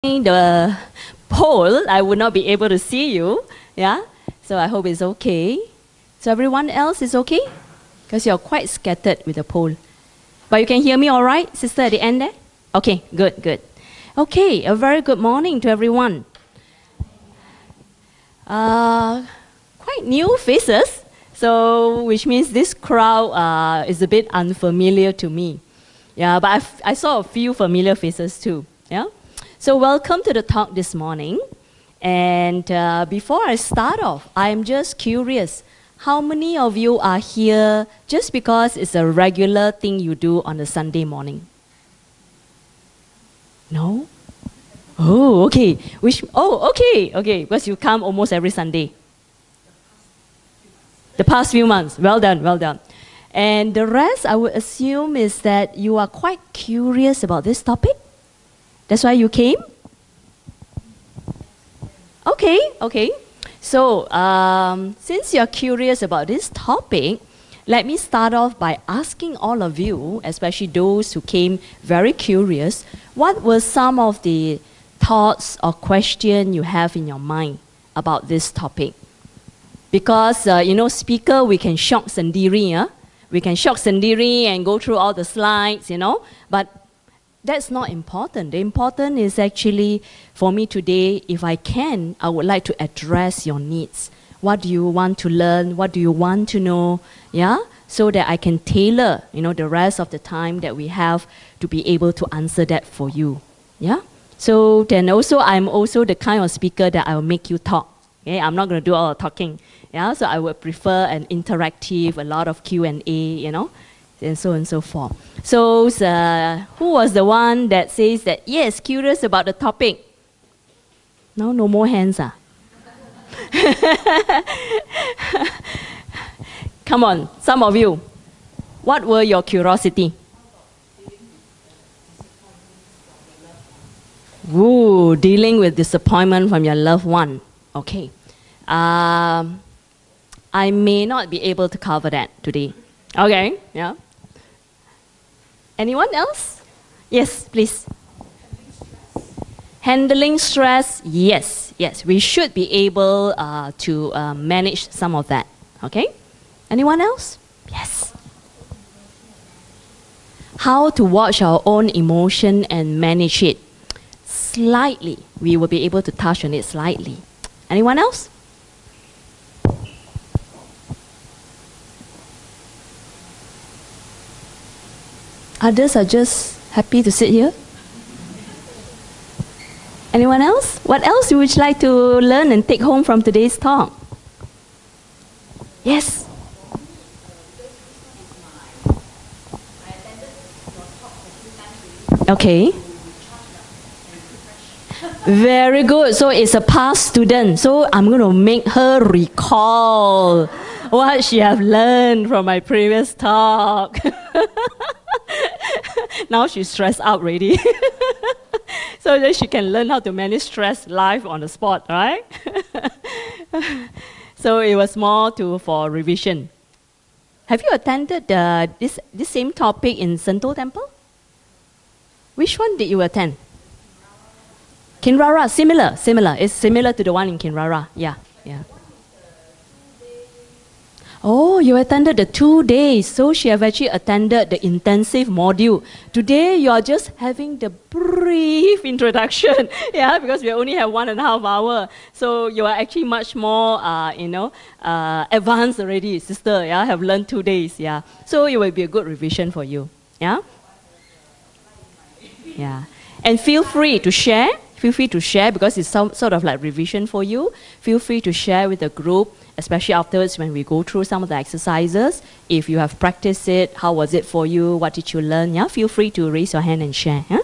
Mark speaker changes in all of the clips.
Speaker 1: the poll, I would not be able to see you. Yeah, so I hope it's okay. So everyone else is okay? Because you're quite scattered with the poll. But you can hear me all right, sister, at the end there? Okay, good, good. Okay, a very good morning to everyone. Quite new faces, so which means this crowd is a bit unfamiliar to me. Yeah, but I saw a few familiar faces too. Yeah. So welcome to the talk this morning. And before I start off, I'm just curious, how many of you are here just because it's a regular thing you do on a Sunday morning? No? Oh, okay. Okay, because you come almost every Sunday. The past few months. Well done, well done. And the rest, I would assume, is that you are quite curious about this topic. That's why you came? Okay. So, since you're curious about this topic, let me start off by asking all of you, especially those who came very curious, what were some of the thoughts or questions you have in your mind about this topic? Because, speaker, we can shock sendiri, huh? We can shock sendiri and go through all the slides, but that's not important. The important is actually, for me today, if I can, I would like to address your needs. What do you want to learn? What do you want to know? Yeah? So that I can tailor, the rest of the time that we have to be able to answer that for you. Yeah? So then also, I'm also the kind of speaker that I will make you talk. Okay? I'm not going to do all the talking. Yeah? So I would prefer an interactive, a lot of Q&A, and so on and so forth. So, who was the one that says that, yes, curious about the topic? No more hands. Come on, some of you. What were your curiosity? Ooh, dealing with disappointment from your loved one. Okay. I may not be able to cover that today. Okay, yeah. Anyone else? Yes, please. Handling stress, yes. We should be able to manage some of that. Okay? Anyone else? Yes. How to watch our own emotion and manage it. Slightly, we will be able to touch on it slightly. Anyone else? Others are just happy to sit here. Anyone else? What else would you like to learn and take home from today's talk? Yes? Okay. Very good. So it's a past student. So I'm going to make her recall what she have learned from my previous talk. Now she's stressed out already. So that she can learn how to manage stress live on the spot, right? So it was more for revision. Have you attended this same topic in Sento Temple? Which one did you attend? Kinrara, similar. It's similar to the one in Kinrara. Yeah. Oh, you attended the 2 days. So she have actually attended the intensive module. Today, you are just having the brief introduction. Yeah, because we only have 1.5 hours. So you are actually much more, advanced already, sister. Yeah, have learned 2 days. Yeah. So it will be a good revision for you. Yeah? Yeah. And feel free to share. Feel free to share because it's some sort of like revision for you. Feel free to share with the group, especially afterwards when we go through some of the exercises. If you have practiced it, how was it for you? What did you learn? Yeah, feel free to raise your hand and share. Huh?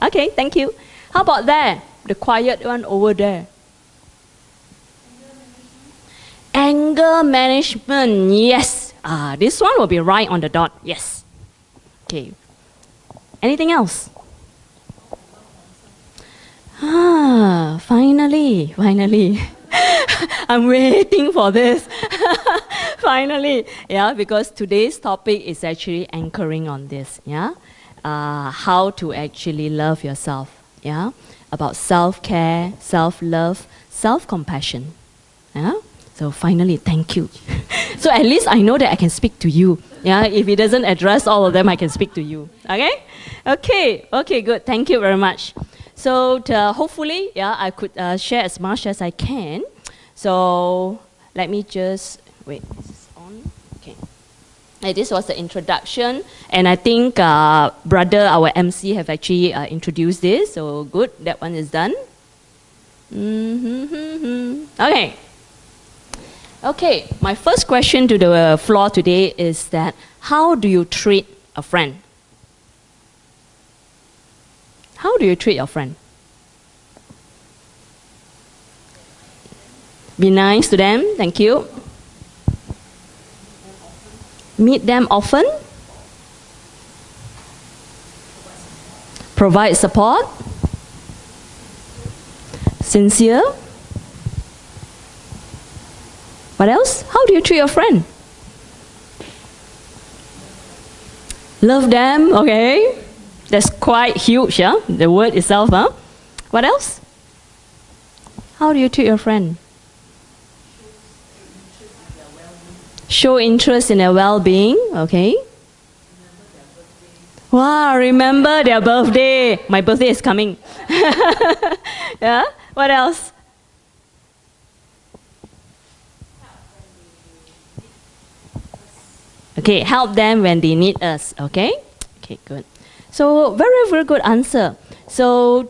Speaker 1: Okay, thank you. How about there? The quiet one over there. Anger management, yes. This one will be right on the dot, yes. Okay. Anything else? Finally. I'm waiting for this. Finally. Yeah, because today's topic is actually anchoring on this. Yeah. How to actually love yourself. Yeah. about self-care, self-love, self-compassion. Yeah? So finally, thank you. So at least I know that I can speak to you. Yeah? If he doesn't address all of them, I can speak to you. Okay? Okay, good. Thank you very much. So hopefully, yeah, I could share as much as I can. So let me just, wait, is this on? Okay. This was the introduction, and I think brother, our MC, have actually introduced this, so good, that one is done. Okay. Okay, my first question to the floor today is that, how do you treat a friend? How do you treat your friend? Be nice to them, thank you. Meet them often. Provide support. Sincere. What else? How do you treat your friend? Love them, okay. That's quite huge, yeah? The word itself, huh? What else? How do you treat your friend? Show interest in their well-being, okay. Wow, remember their birthday. My birthday is coming. Yeah, what else? Okay, help them when they need us, okay? Okay, good. So, very, very good answer. So,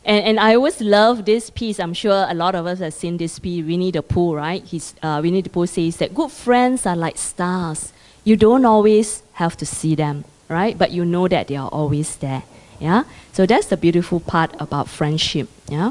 Speaker 1: and I always love this piece. I'm sure a lot of us have seen this piece, Winnie the Pooh, right? Winnie the Pooh says that good friends are like stars. You don't always have to see them, right? But you know that they are always there, yeah? So that's the beautiful part about friendship, yeah?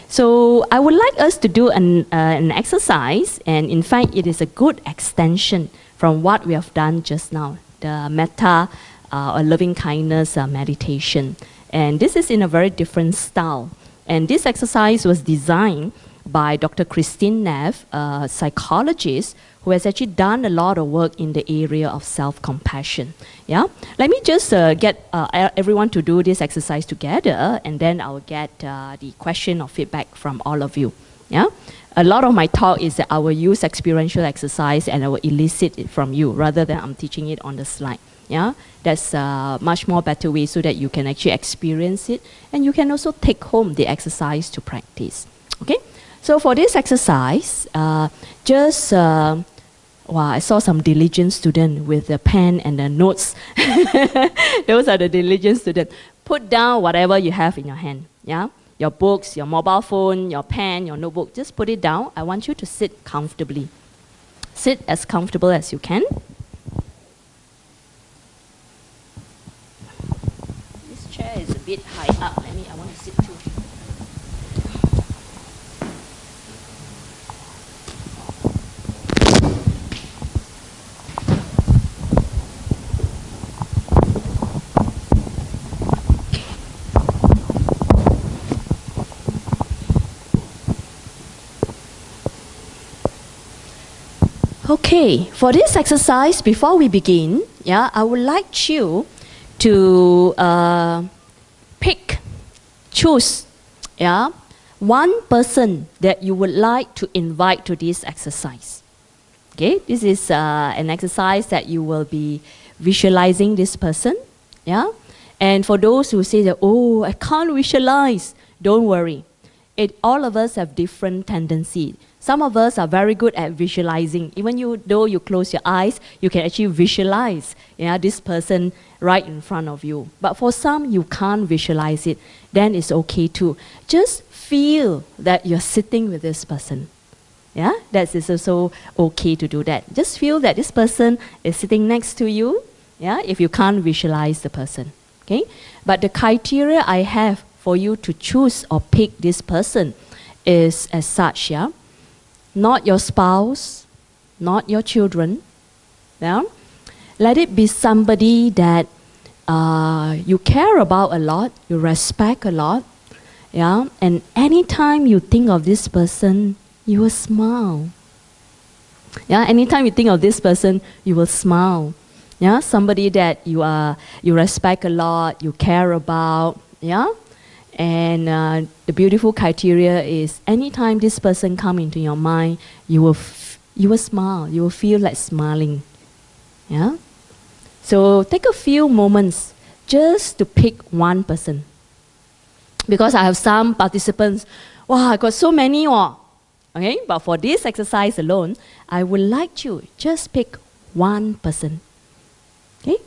Speaker 1: So I would like us to do an exercise, and in fact, it is a good extension from what we have done just now, the metta or loving kindness meditation. And this is in a very different style. And this exercise was designed by Dr. Christine Neff, a psychologist who has actually done a lot of work in the area of self-compassion. Yeah? Let me just get everyone to do this exercise together, and then I'll get the question or feedback from all of you. Yeah? A lot of my talk is that I will use experiential exercise and I will elicit it from you rather than I'm teaching it on the slide. Yeah? That's a much more better way so that you can actually experience it, and you can also take home the exercise to practice. Okay? So for this exercise, wow, I saw some diligent student with the pen and the notes. Those are the diligent students. Put down whatever you have in your hand. Yeah? Your books, your mobile phone, your pen, your notebook, just put it down. I want you to sit comfortably. Sit as comfortable as you can. This chair is a bit high up. I want to sit too. Okay, for this exercise, before we begin, yeah, I would like you to choose, yeah, one person that you would like to invite to this exercise. Okay, this is an exercise that you will be visualizing this person, yeah. And for those who say that, oh, I can't visualize, don't worry. All of us have different tendencies. Some of us are very good at visualizing. Even though you close your eyes, you can actually visualize, yeah, this person right in front of you. But for some, you can't visualize it. Then it's okay too. Just feel that you're sitting with this person. Yeah, that is also okay to do that. Just feel that this person is sitting next to you. Yeah, if you can't visualize the person. Okay, but the criteria I have for you to choose or pick this person is as such. Yeah. Not your spouse, not your children. Yeah? Let it be somebody that you care about a lot, you respect a lot. Yeah? And anytime you think of this person, you will smile. Yeah? Anytime you think of this person, you will smile. Yeah? Somebody that you respect a lot, you care about. Yeah? And the beautiful criteria is anytime this person come into your mind, you will smile. You will feel like smiling. Yeah. So take a few moments just to pick one person. Because I have some participants, wow, I got so many. Okay, but for this exercise alone, I would like you just pick one person. Okay,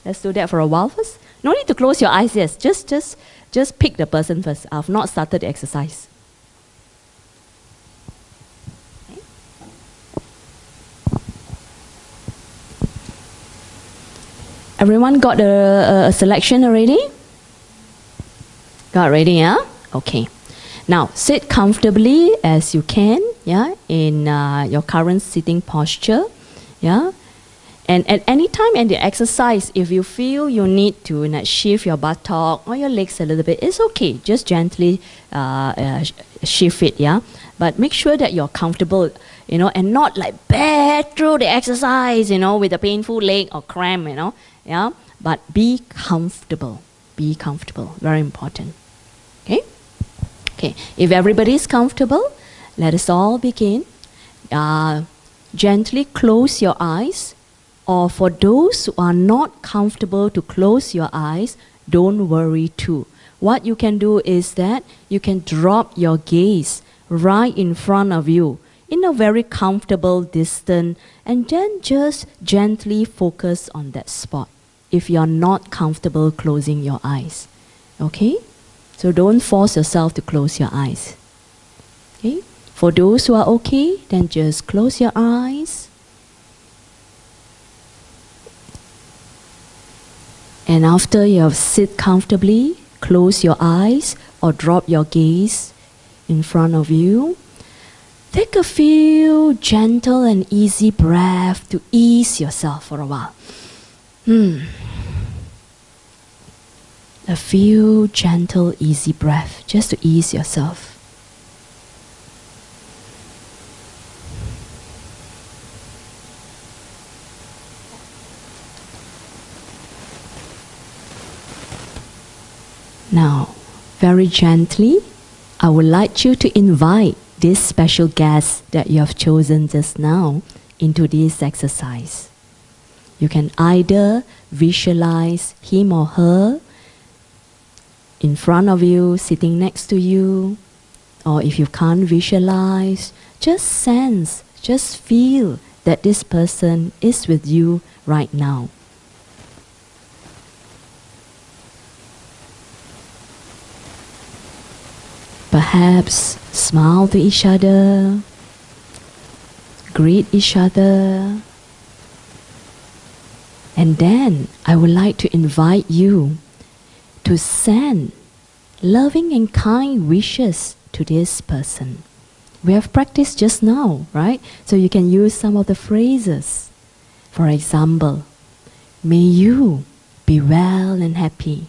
Speaker 1: let's do that for a while first. No need to close your eyes. Yes, just pick the person first. I've not started the exercise. Okay. Everyone got a selection already? Got ready, yeah? Okay. Now, sit comfortably as you can, yeah, in your current sitting posture, yeah. And at any time in the exercise, if you feel you need to shift your buttock or your legs a little bit, it's okay. Just gently shift it, yeah. But make sure that you're comfortable, and not like bear through the exercise, with a painful leg or cramp, yeah. But be comfortable. Be comfortable. Very important. Okay? Okay. If everybody is comfortable, let us all begin. Gently close your eyes. Or for those who are not comfortable to close your eyes, don't worry too. What you can do is that you can drop your gaze right in front of you in a very comfortable distance, and then just gently focus on that spot if you're not comfortable closing your eyes. Okay? So don't force yourself to close your eyes. Okay? For those who are okay, then just close your eyes. And after you have sit comfortably, close your eyes or drop your gaze in front of you. Take a few gentle and easy breaths to ease yourself for a while. A few gentle, easy breaths just to ease yourself. Now, very gently, I would like you to invite this special guest that you have chosen just now into this exercise. You can either visualize him or her in front of you, sitting next to you, or if you can't visualize, just sense, just feel that this person is with you right now. Perhaps smile to each other, greet each other, and then I would like to invite you to send loving and kind wishes to this person. We have practiced just now, right? So you can use some of the phrases. For example, may you be well and happy.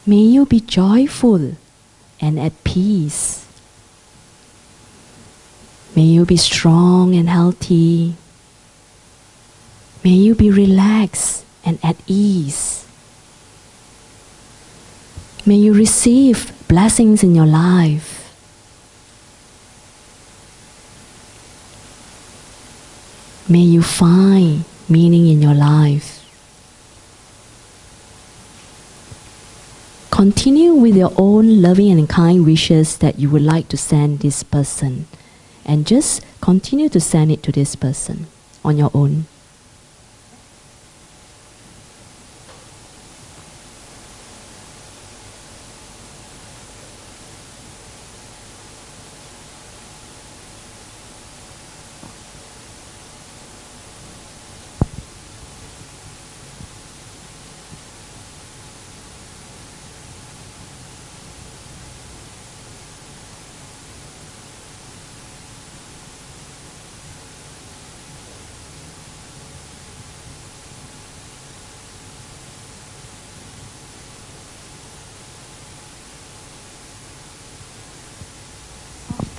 Speaker 1: May you be joyful and at peace. May you be strong and healthy. May you be relaxed and at ease. May you receive blessings in your life. May you find meaning in your life. Continue with your own loving and kind wishes that you would like to send this person, and just continue to send it to this person on your own.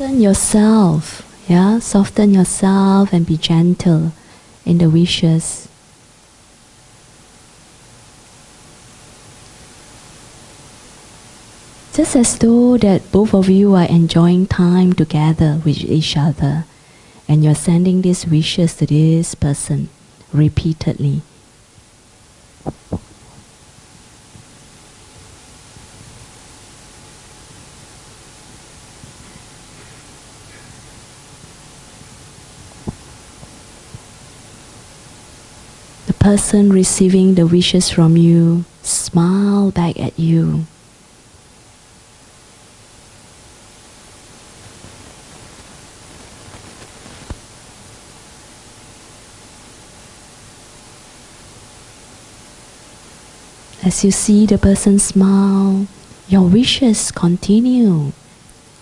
Speaker 1: Soften yourself, yeah? Soften yourself and be gentle in the wishes. Just as though that both of you are enjoying time together with each other, and you're sending these wishes to this person repeatedly. The person receiving the wishes from you smile back at you. As you see the person smile, your wishes continue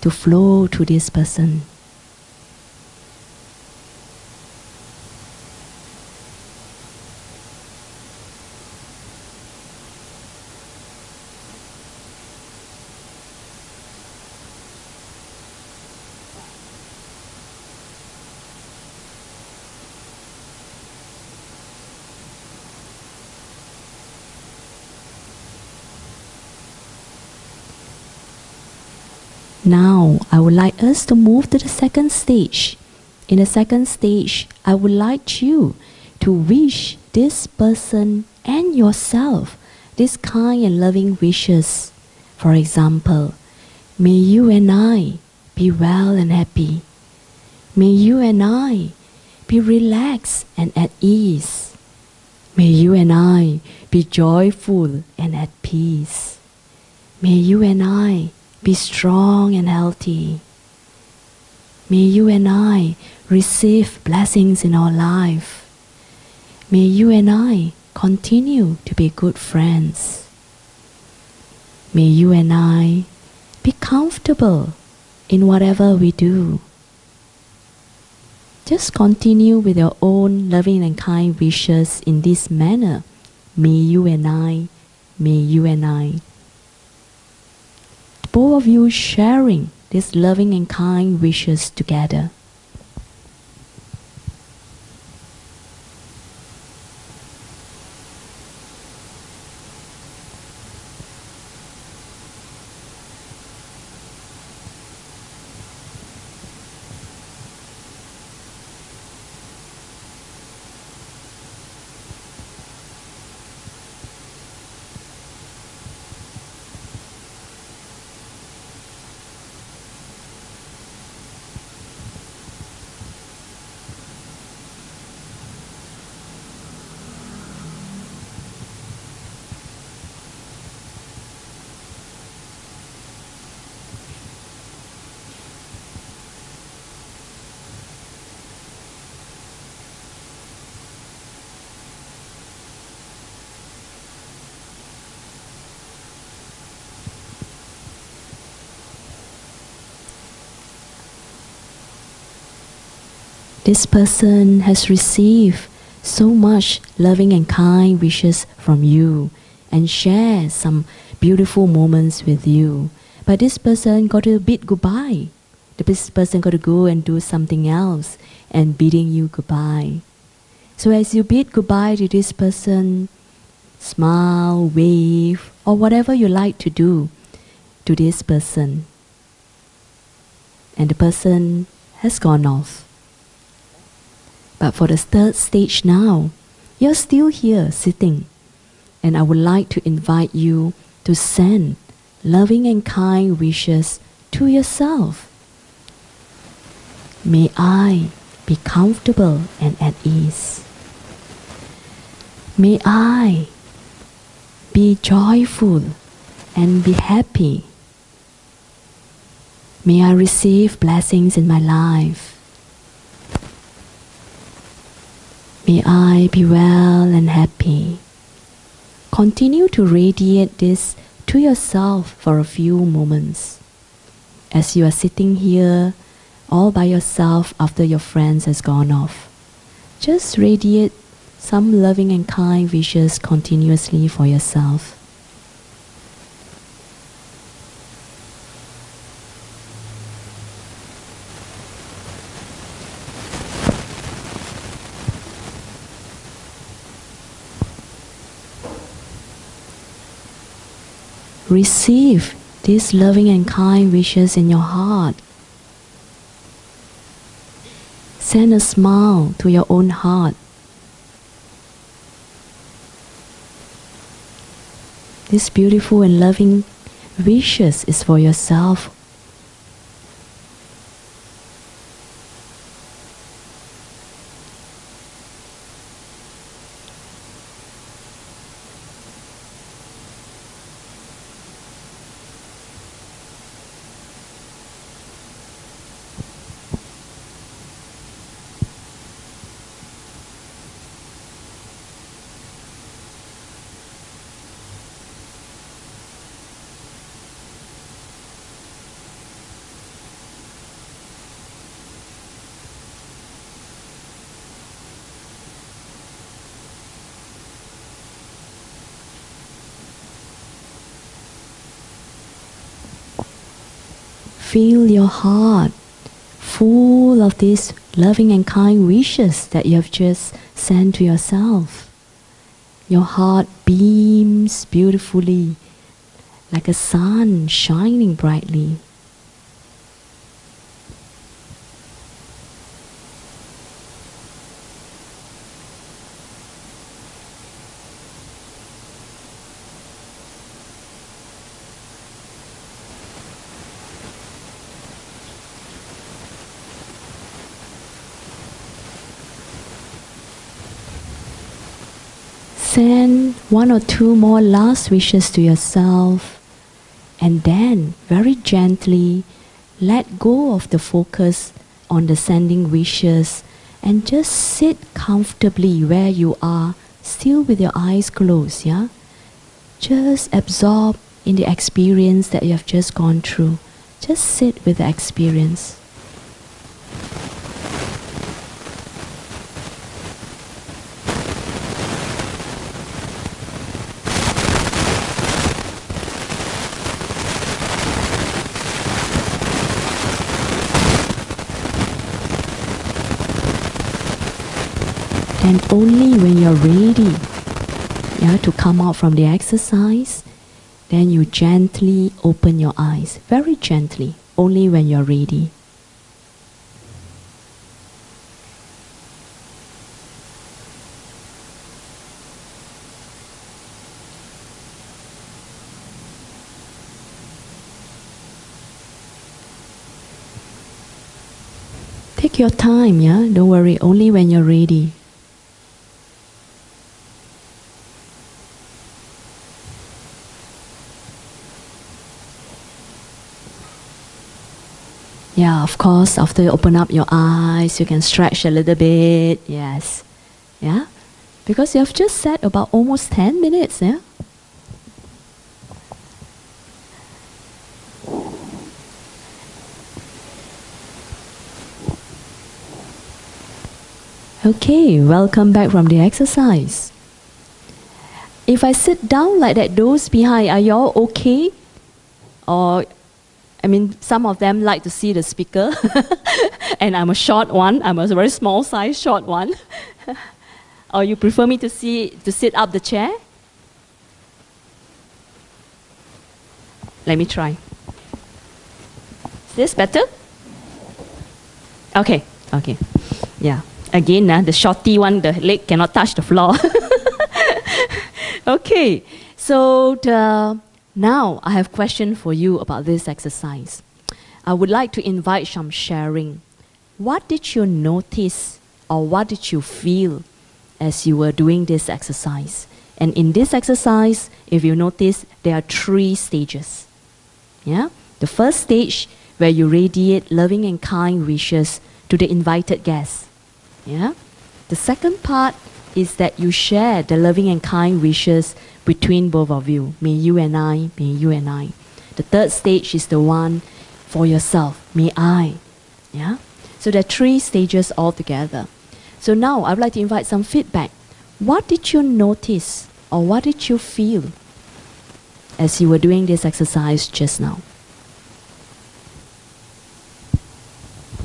Speaker 1: to flow to this person. Now, I would like us to move to the second stage. In the second stage, I would like you to wish this person and yourself this kind and loving wishes. For example, may you and I be well and happy. May you and I be relaxed and at ease. May you and I be joyful and at peace. May you and I be strong and healthy. May you and I receive blessings in our life. May you and I continue to be good friends. May you and I be comfortable in whatever we do. Just continue with your own loving and kind wishes in this manner. May you and I, may you and I. Both of you sharing these loving and kind wishes together. This person has received so much loving and kind wishes from you and share some beautiful moments with you. But this person got to bid goodbye. This person got to go and do something else and bidding you goodbye. So as you bid goodbye to this person, smile, wave, or whatever you like to do to this person. And the person has gone off. But for the third stage now, you're still here sitting. And I would like to invite you to send loving and kind wishes to yourself. May I be comfortable and at ease. May I be joyful and be happy. May I receive blessings in my life. May I be well and happy. Continue to radiate this to yourself for a few moments. As you are sitting here all by yourself after your friends has gone off, just radiate some loving and kind wishes continuously for yourself. Receive these loving and kind wishes in your heart. Send a smile to your own heart. This beautiful and loving wishes is for yourself. Feel your heart full of these loving and kind wishes that you have just sent to yourself. Your heart beams beautifully like a sun shining brightly. Send one or two more last wishes to yourself, and then very gently let go of the focus on the sending wishes and just sit comfortably where you are, still with your eyes closed, yeah? Just absorb in the experience that you have just gone through. Just sit with the experience. And only when you're ready, yeah, to come out from the exercise, then you gently open your eyes, very gently, only when you're ready. Take your time, yeah, don't worry, only when you're ready. Yeah, of course, after you open up your eyes, you can stretch a little bit, yes. Yeah, because you have just sat about almost 10 minutes, yeah? Okay, welcome back from the exercise. If I sit down like that, those behind, are y'all okay? Or I mean, some of them like to see the speaker, and I'm a short one. I'm a very small size short one. Or you prefer me to sit up the chair? Let me try. Is this better? Okay, okay, yeah. Again, the shorty one, the leg cannot touch the floor. Okay, so now I have a question for you about this exercise. I would like to invite some sharing. What did you notice or what did you feel as you were doing this exercise? And in this exercise, if you notice, there are 3 stages. Yeah? The first stage, where you radiate loving and kind wishes to the invited guests. Yeah? The second part is that you share the loving and kind wishes between both of you. May you and I, may you and I. The third stage is the one for yourself. May I. Yeah? So there are 3 stages altogether. So now I would like to invite some feedback. What did you notice or what did you feel as you were doing this exercise just now?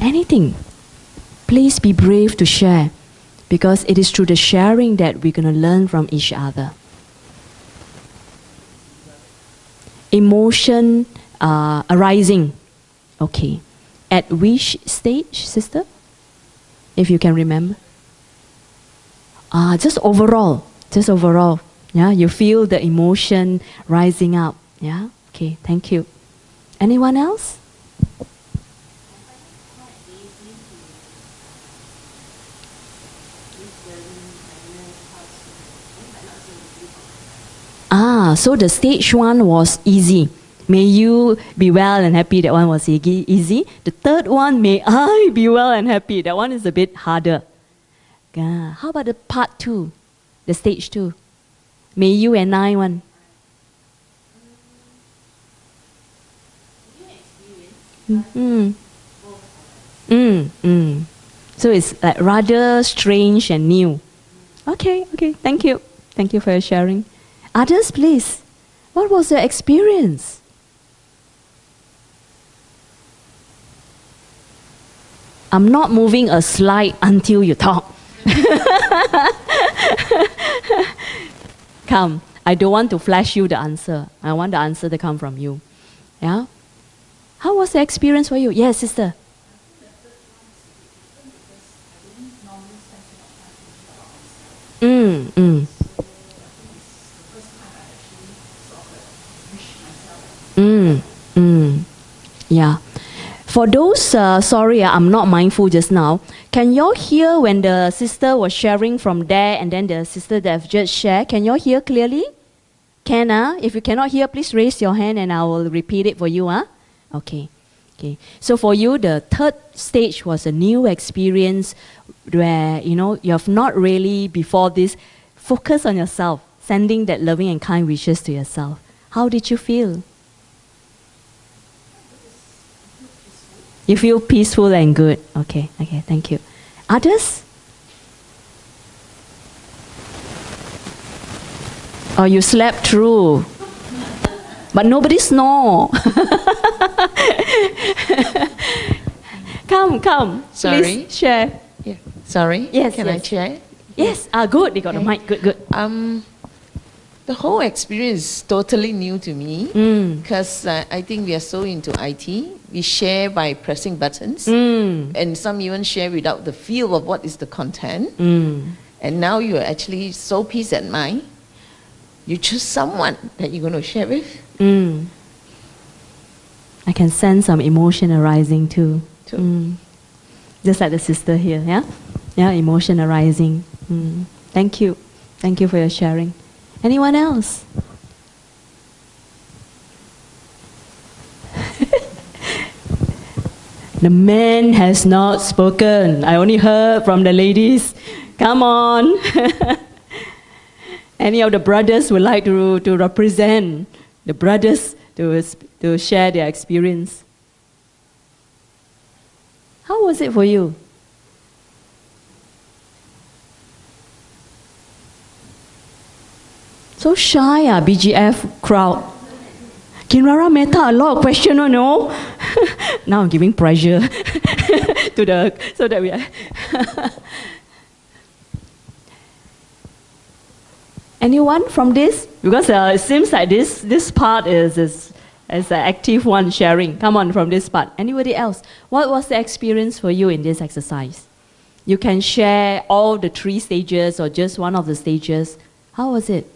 Speaker 1: Anything. Please be brave to share, because it is through the sharing that we're going to learn from each other. Emotion, arising. Okay. At which stage, sister? If you can remember. Just overall. Just overall. Yeah, you feel the emotion rising up. Yeah, okay, thank you. Anyone else? So the stage 1 was easy. May you be well and happy, that one was easy. The third one, may I be well and happy, that one is a bit harder. How about the part 2, the stage 2? May you and I one. So it's like rather strange and new. Okay, thank you. Thank you for your sharing. Others, please. What was your experience? I'm not moving a slide until you talk. Come, I don't want to flash you the answer. I want the answer to come from you. Yeah? How was the experience for you? Yes, sister. Yeah. For those, sorry, I'm not mindful just now. Can you all hear when the sister was sharing from there and then the sister that have just shared? Can you all hear clearly? Can, If you cannot hear, please raise your hand and I will repeat it for you, Okay. Okay. So for you, the third stage was a new experience where, you have not really before this focused on yourself, sending that loving and kind wishes to yourself. How did you feel? You feel peaceful and good. Okay, thank you. Others? Oh, you slept through. But nobody snore. Come.
Speaker 2: Sorry.
Speaker 1: Please share.
Speaker 2: Yeah. Sorry.
Speaker 1: Yes.
Speaker 2: Can I share?
Speaker 1: Yes. Good. They got the mic. Good.
Speaker 2: The whole experience is totally new to me because I think we are so into IT. We share by pressing buttons, and some even share without the feel of what is the content. And now you are actually so peace at mind. You choose someone that you're going to share with.
Speaker 1: I can sense some emotion arising too. Just like the sister here, yeah? Yeah, emotion arising. Thank you. Thank you for your sharing. Anyone else? The man has not spoken. I only heard from the ladies. Come on. Any of the brothers would like to represent the brothers to share their experience. How was it for you? So shy, BGF crowd. Kinrara Mehta, a lot of questions, no? Now I'm giving pressure so that we are. Anyone from this? Because it seems like this part is an active one sharing. Come on, from this part. Anybody else? What was the experience for you in this exercise? You can share all the 3 stages or just one of the stages. How was it?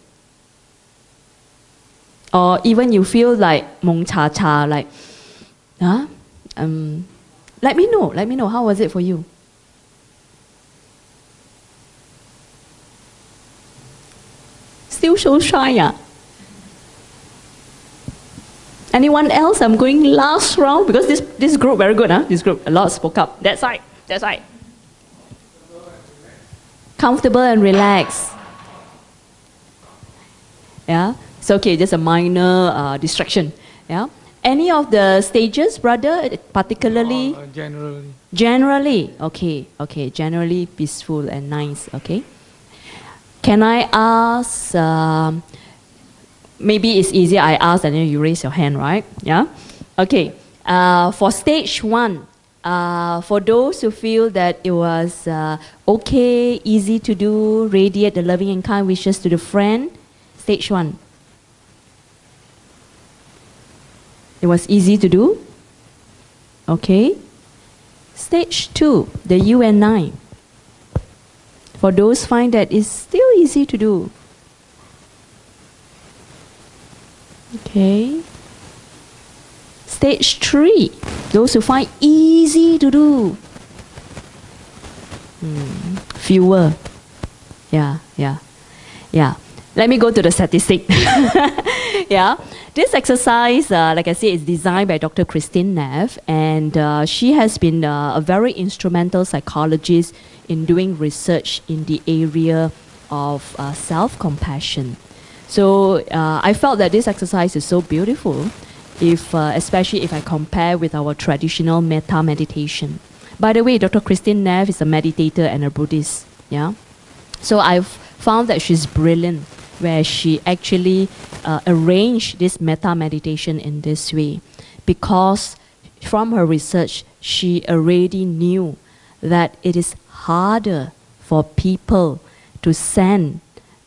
Speaker 1: Or even you feel like mong cha cha, like, let me know. How was it for you? Still so shy, Anyone else? I'm going last round because this group very good, This group, a lot spoke up. That side. Comfortable and relaxed. Yeah. It's okay, just a minor distraction. Yeah. Any of the stages, brother, particularly?
Speaker 3: Generally.
Speaker 1: Generally, okay. Generally peaceful and nice, okay. Can I ask, maybe it's easier I ask and then you raise your hand, right? Yeah? Okay. For stage 1, for those who feel that it was okay, easy to do, radiate the loving and kind wishes to the friend, stage 1. It was easy to do. Okay. Stage 2, the you and I. For those find that it's still easy to do. Okay. Stage 3, those who find easy to do. Fewer. Yeah. Let me go to the statistic. Yeah. This exercise, like I said, is designed by Dr. Christine Neff, and she has been a very instrumental psychologist in doing research in the area of self-compassion. So I felt that this exercise is so beautiful, especially if I compare with our traditional metta meditation. By the way, Dr. Christine Neff is a meditator and a Buddhist. Yeah. So I've found that she's brilliant, where she actually arranged this metta meditation in this way, because from her research, she already knew that it is harder for people to send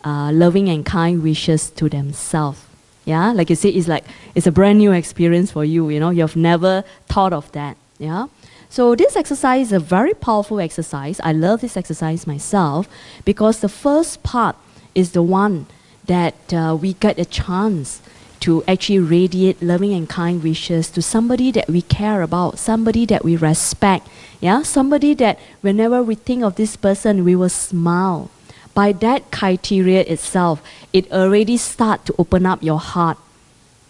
Speaker 1: loving and kind wishes to themselves. Yeah, like you say, it's a brand new experience for you. You know, you've never thought of that. Yeah. So this exercise is a very powerful exercise. I love this exercise myself because the first part is the one that we get a chance to actually radiate loving and kind wishes to somebody that we care about, somebody that we respect, yeah, somebody that whenever we think of this person, we will smile. By that criteria itself, it already starts to open up your heart,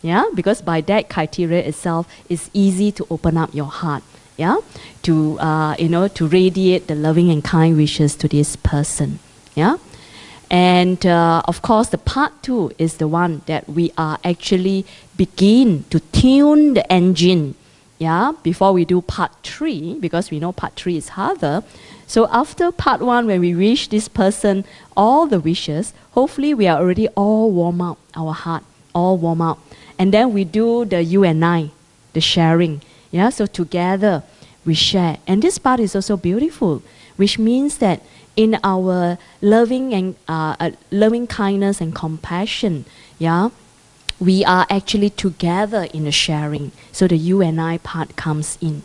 Speaker 1: yeah, because by that criteria itself, it's easy to open up your heart. Yeah, to to radiate the loving and kind wishes to this person. Yeah, and of course, the part 2 is the one that we are actually begin to tune the engine. Yeah, before we do part 3, because we know part 3 is harder. So after part 1, when we wish this person all the wishes, hopefully we are already all warm up, our heart all warm up, and then we do the you and I, the sharing. Yeah, so together we share. And this part is also beautiful, which means that in our loving and loving kindness and compassion, yeah, we are actually together in the sharing. So the you and I part comes in.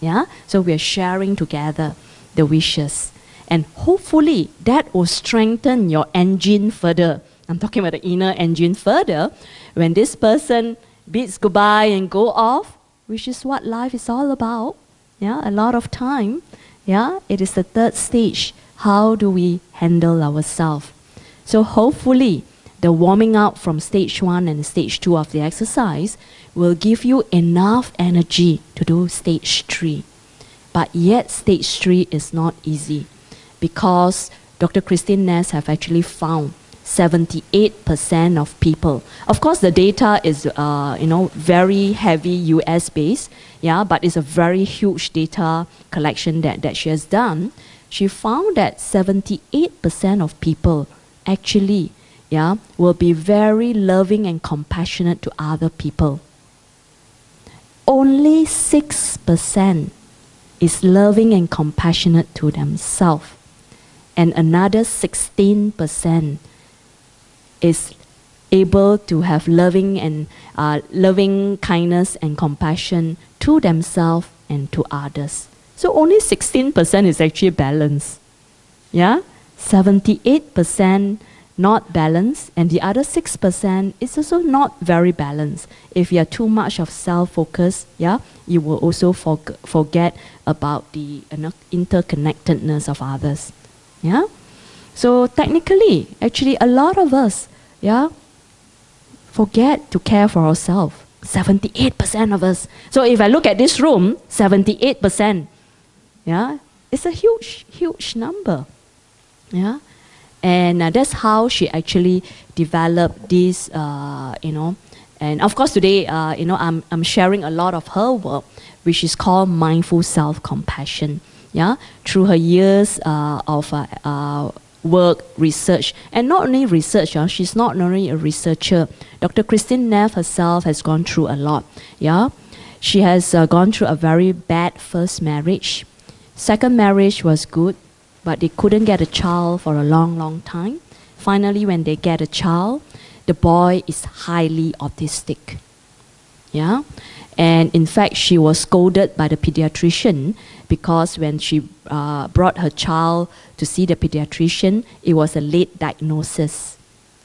Speaker 1: Yeah, so we are sharing together the wishes. And hopefully that will strengthen your engine further. I'm talking about the inner engine further. When this person bids goodbye and go off, which is what life is all about. Yeah, a lot of time. Yeah, it is the 3rd stage. How do we handle ourselves? So hopefully, the warming up from stage 1 and stage 2 of the exercise will give you enough energy to do stage 3. But yet, stage 3 is not easy, because Dr. Christine Ness have actually found 78% of people. Of course, the data is, very heavy US based, yeah, but it's a very huge data collection that she has done. She found that 78% of people actually, yeah, will be very loving and compassionate to other people. Only 6% is loving and compassionate to themselves, and another 16% is able to have loving and loving kindness and compassion to themselves and to others. So only 16% is actually balanced. Yeah, 78% not balanced, and the other 6% is also not very balanced. If you are too much of self-focus, yeah, you will also forget about the interconnectedness of others. Yeah. So technically, actually, a lot of us, yeah, forget to care for ourselves. 78% of us. So if I look at this room, 78%, yeah, it's a huge, huge number. Yeah, and that's how she actually developed this, And of course, today, I'm sharing a lot of her work, which is called mindful self-compassion. Yeah, through her years of work, research, and not only research, she's not only a researcher. Dr. Christine Neff herself has gone through a lot. Yeah, she has gone through a very bad first marriage. Second marriage was good, but they couldn't get a child for a long, long time. Finally, when they get a child, the boy is highly autistic. Yeah, And in fact, she was scolded by the pediatrician because when she brought her child to see the pediatrician, it was a late diagnosis.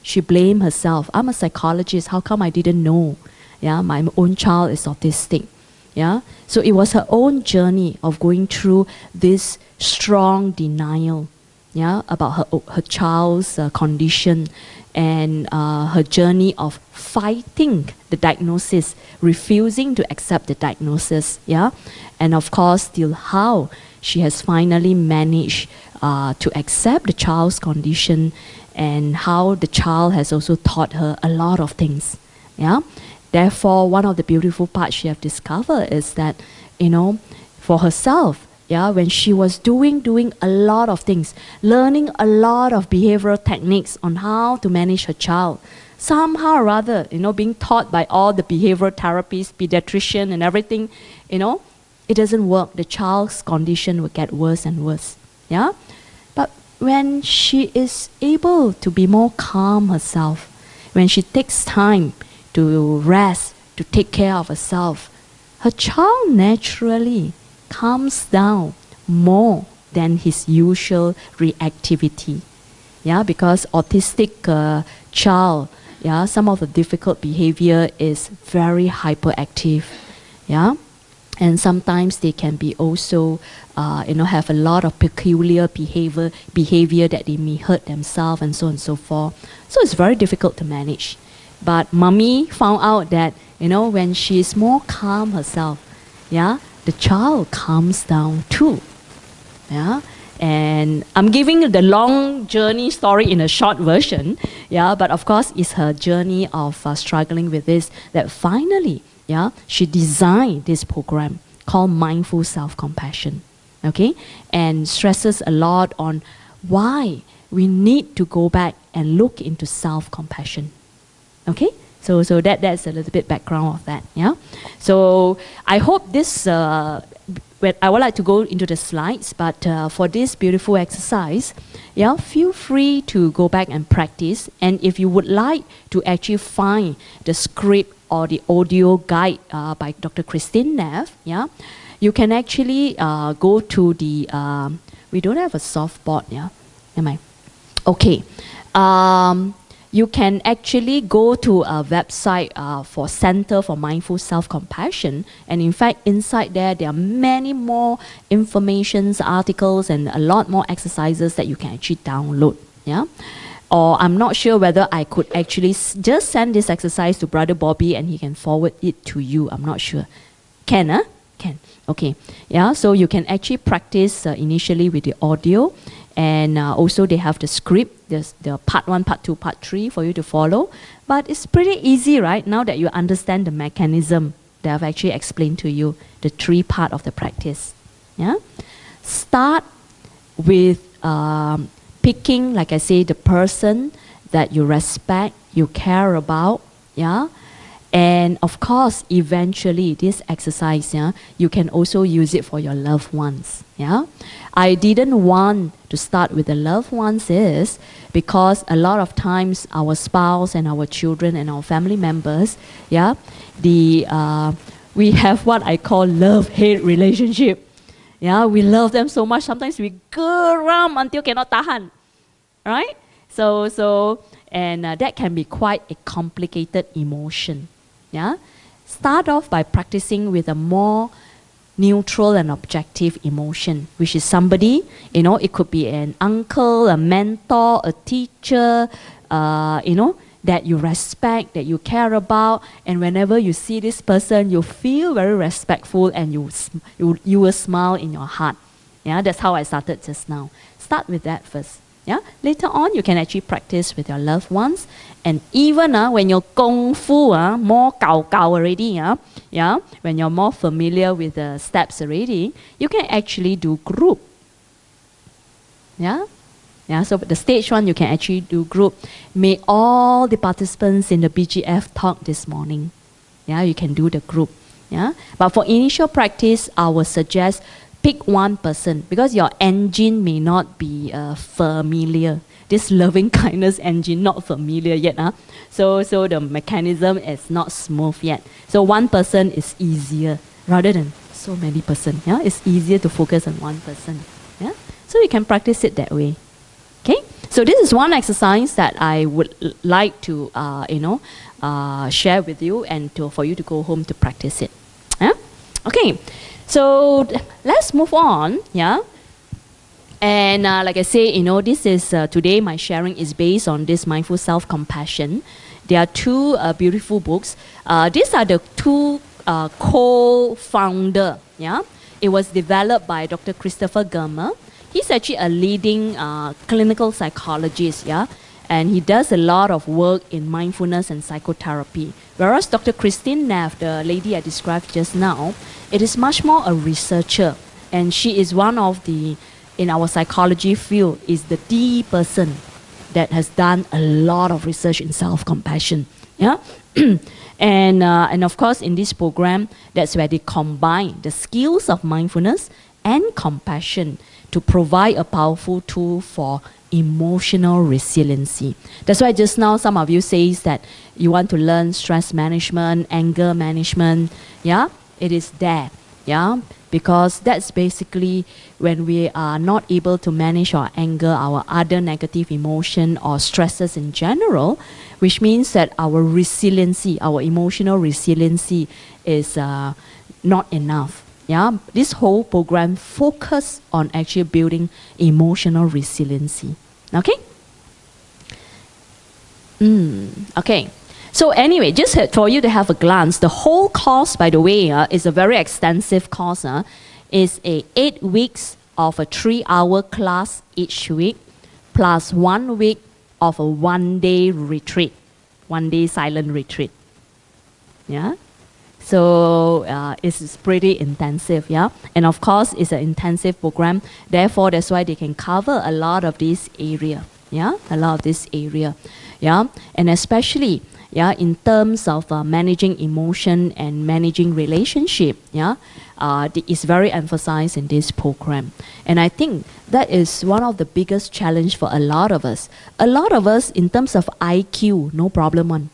Speaker 1: She blamed herself. I'm a psychologist. How come I didn't know? Yeah, my own child is autistic. Yeah, so it was her own journey of going through this strong denial. Yeah, about her child's condition, and her journey of fighting the diagnosis, refusing to accept the diagnosis. Yeah, and of course, till how she has finally managed to accept the child's condition, and how the child has also taught her a lot of things. Yeah, therefore, one of the beautiful parts she have discovered is that, you know, for herself, yeah, when she was doing a lot of things, learning a lot of behavioral techniques on how to manage her child, somehow or other, you know, being taught by all the behavioral therapists, pediatrician and everything, you know, it doesn't work. The child's condition will get worse and worse. Yeah, but when she is able to be more calm herself, when she takes time to rest, to take care of herself, her child naturally calms down more than his usual reactivity. Yeah, because autistic child, yeah, some of the difficult behavior is very hyperactive. Yeah, and sometimes they can be also, you know, have a lot of peculiar behavior that they may hurt themselves and so on and so forth. So it's very difficult to manage. But mommy found out that, you know, when she is more calm herself, yeah, the child calms down too. Yeah, and I'm giving the long journey story in a short version. Yeah, but of course, it's her journey of struggling with this that finally, yeah, she designed this program called Mindful Self-Compassion. Okay, and stresses a lot on why we need to go back and look into self-compassion. Okay, so that's a little bit background of that. Yeah, so I hope this. I would like to go into the slides, but for this beautiful exercise, yeah, feel free to go back and practice. And if you would like to actually find the script or the audio guide by Dr. Christine Neff, yeah, you can actually go to the. We don't have a softboard, yeah, am I? Okay. You can actually go to a website for Center for Mindful Self-Compassion. And in fact, inside there are many more informations, articles, and a lot more exercises that you can actually download. Yeah? Or I'm not sure whether I could actually just send this exercise to Brother Bobby and he can forward it to you. I'm not sure. Can, huh? Can. Okay. Yeah, so you can actually practice initially with the audio. And also they have the script, there's the part 1, part 2, part 3 for you to follow. But it's pretty easy, right? Now that you understand the mechanism that I've actually explained to you, the 3 part of the practice. Yeah? Start with picking, like I say, the person that you respect, you care about. Yeah? And of course, eventually, this exercise, yeah, you can also use it for your loved ones. Yeah, I didn't want to start with the loved ones is because a lot of times our spouse and our children and our family members, yeah, we have what I call love-hate relationship. Yeah, we love them so much. Sometimes we geram until cannot tahan, right? And that can be quite a complicated emotion. Yeah, start off by practicing with a more neutral and objective emotion, which is somebody, you know, it could be an uncle, a mentor, a teacher, you know, that you respect, that you care about, and whenever you see this person, you feel very respectful and you will smile in your heart. Yeah, that's how I started just now. Start with that first. Yeah, later on you can actually practice with your loved ones, and even when your kung fu more gao already, yeah, when you're more familiar with the steps already, you can actually do group. Yeah, yeah. So the stage 1 you can actually do group. May all the participants in the BGF talk this morning. Yeah, you can do the group. Yeah, but for initial practice, I would suggest pick one person because your engine may not be familiar. this loving kindness engine not familiar yet. So the mechanism is not smooth yet. So one person is easier rather than so many person. Yeah, it's easier to focus on one person. Yeah, so you can practice it that way. Okay, so this is one exercise that I would like to share with you and for you to go home to practice it. Yeah? Okay, so let's move on. Yeah. And like I say, this is today my sharing is based on this mindful self-compassion. There are two beautiful books. These are the two co-founder. Yeah, it was developed by Dr. Christopher Germer. He's actually a leading clinical psychologist. Yeah, and he does a lot of work in mindfulness and psychotherapy. Whereas Dr. Christine Neff, the lady I described just now, it is much more a researcher, and she is one of the in our psychology field is the person that has done a lot of research in self-compassion. Yeah, and of course in this program, that's where they combine the skills of mindfulness and compassion to provide a powerful tool for emotional resiliency. That's why just now some of you says that you want to learn stress management, anger management. Yeah, it is there. Yeah, because that's basically when we are not able to manage our anger, our other negative emotion or stresses in general, which means that our resiliency, our emotional resiliency is not enough. Yeah, this whole program focus on actually building emotional resiliency. Okay? Okay. So anyway, just for you to have a glance, the whole course, by the way, is a very extensive course. It's 8 weeks of a 3-hour class each week, plus 1 week of a 1-day retreat, 1-day silent retreat. Yeah. So it's pretty intensive, yeah. And of course, it's an intensive program. Therefore, that's why they can cover a lot of this area, yeah, a lot of this area, yeah. And especially, yeah, in terms of managing emotion and managing relationship, yeah, is very emphasized in this program. And I think that is one of the biggest challenge for a lot of us. A lot of us, in terms of IQ, no problem on.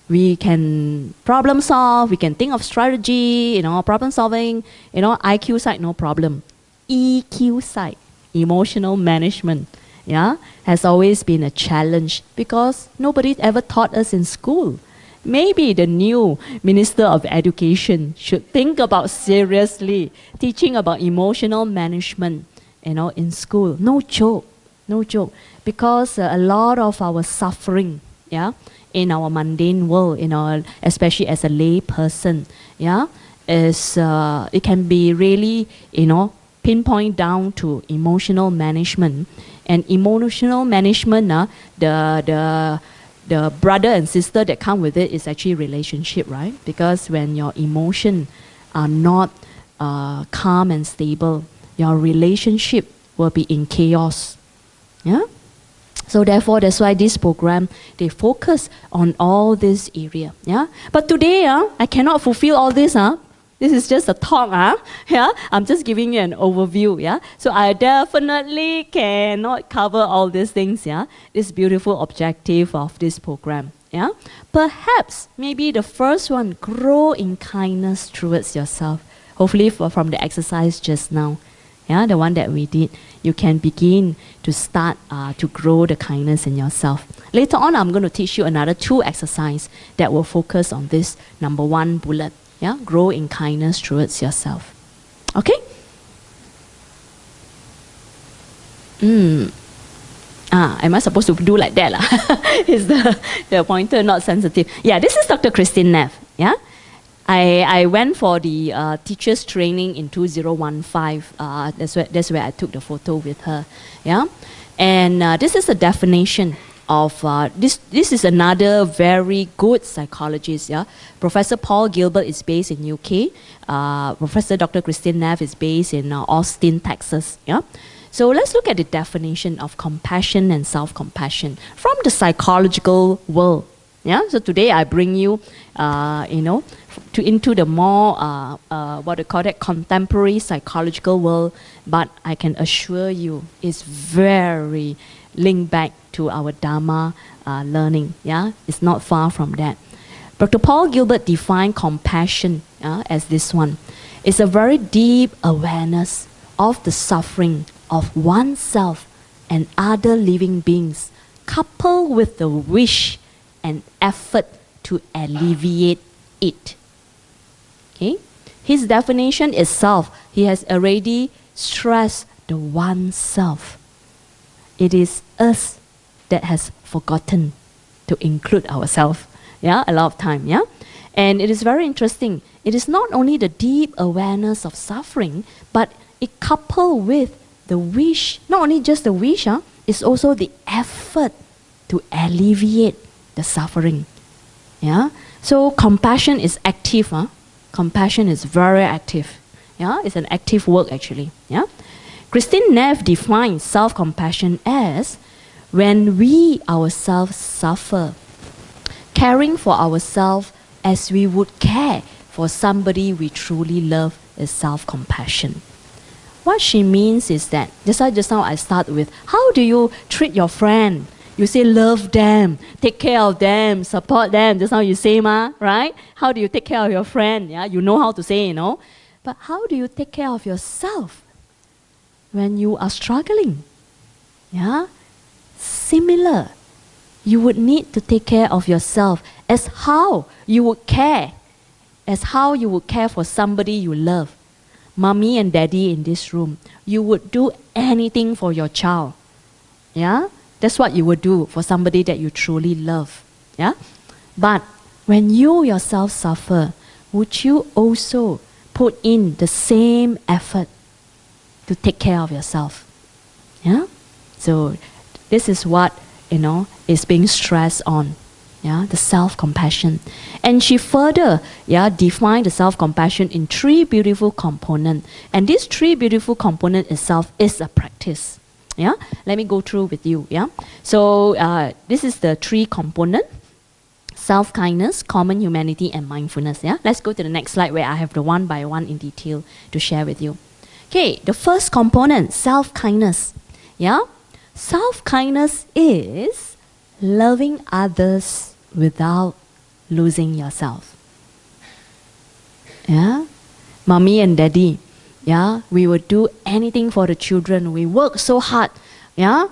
Speaker 1: We can problem solve, we can think of strategy, problem solving, IQ side, no problem. EQ side, emotional management, yeah, has always been a challenge because nobody ever taught us in school. Maybe the new Minister of Education should think about seriously teaching about emotional management, in school. No joke, no joke. Because a lot of our suffering, yeah, in our mundane world, especially as a lay person, yeah, is it can be really, pinpoint down to emotional management. And emotional management, the brother and sister that come with it is actually relationship, right? Because when your emotions are not calm and stable, your relationship will be in chaos. Yeah. So therefore, that's why this program, they focus on all this area. Yeah. But today, I cannot fulfill all this. This is just a talk. Yeah. I'm just giving you an overview. Yeah. So I definitely cannot cover all these things. Yeah. This beautiful objective of this program. Yeah. Perhaps maybe the first one, grow in kindness towards yourself. Hopefully from the exercise just now. Yeah, the one that we did, you can begin to start to grow the kindness in yourself. Later on, I'm going to teach you another 2 exercises that will focus on this number 1 bullet. Yeah, grow in kindness towards yourself. Okay? Am I supposed to do like that? Is the pointer not sensitive? Yeah, this is Dr. Christine Neff. Yeah? I went for the teacher's training in 2015. That's where I took the photo with her. Yeah, and this is a definition of this. This is another very good psychologist. Yeah, Professor Paul Gilbert is based in UK. Professor Dr. Christine Neff is based in Austin, Texas. Yeah. So let's look at the definition of compassion and self-compassion from the psychological world. Yeah. So today I bring you, into the more what they call that contemporary psychological world. But I can assure you, it's very link back to our Dharma learning. Yeah, it's not far from that. Dr. Paul Gilbert defined compassion as this one. It's a very deep awareness of the suffering of oneself and other living beings, coupled with the wish and effort to alleviate it. Okay? His definition itself, he has already stressed the oneself. It is us that has forgotten to include ourselves. Yeah, a lot of time. Yeah, and it is very interesting. It is not only the deep awareness of suffering, but it coupled with the wish. Not only just the wish, it's also the effort to alleviate the suffering. Yeah, so compassion is active. Compassion is very active. Yeah, it's an active work actually. Yeah, Christine Neff defines self-compassion as when we ourselves suffer, caring for ourselves as we would care for somebody we truly love is self-compassion. What she means is that, just now I start with, how do you treat your friend? You say love them, take care of them, support them. Just now you say, right? How do you take care of your friend? Yeah, you know how to say, But how do you take care of yourself when you are struggling? Yeah? Similar. You would need to take care of yourself as how you would care for somebody you love. Mommy and daddy in this room, you would do anything for your child. Yeah? That's what you would do for somebody that you truly love. Yeah? But when you yourself suffer, would you also put in the same effort to take care of yourself? Yeah? So this is what, is being stressed on. Yeah, the self-compassion. And she further defined the self-compassion in 3 beautiful components. And this 3 beautiful component itself is a practice. Yeah, let me go through with you. Yeah, so this is the 3 components: self-kindness, common humanity, and mindfulness. Yeah, let's go to the next slide where I have the one by one in detail to share with you. Okay, the first component, self-kindness. Yeah, self-kindness is loving others without losing yourself. Yeah, mommy and daddy. Yeah, we would do anything for the children. We work so hard. Yeah,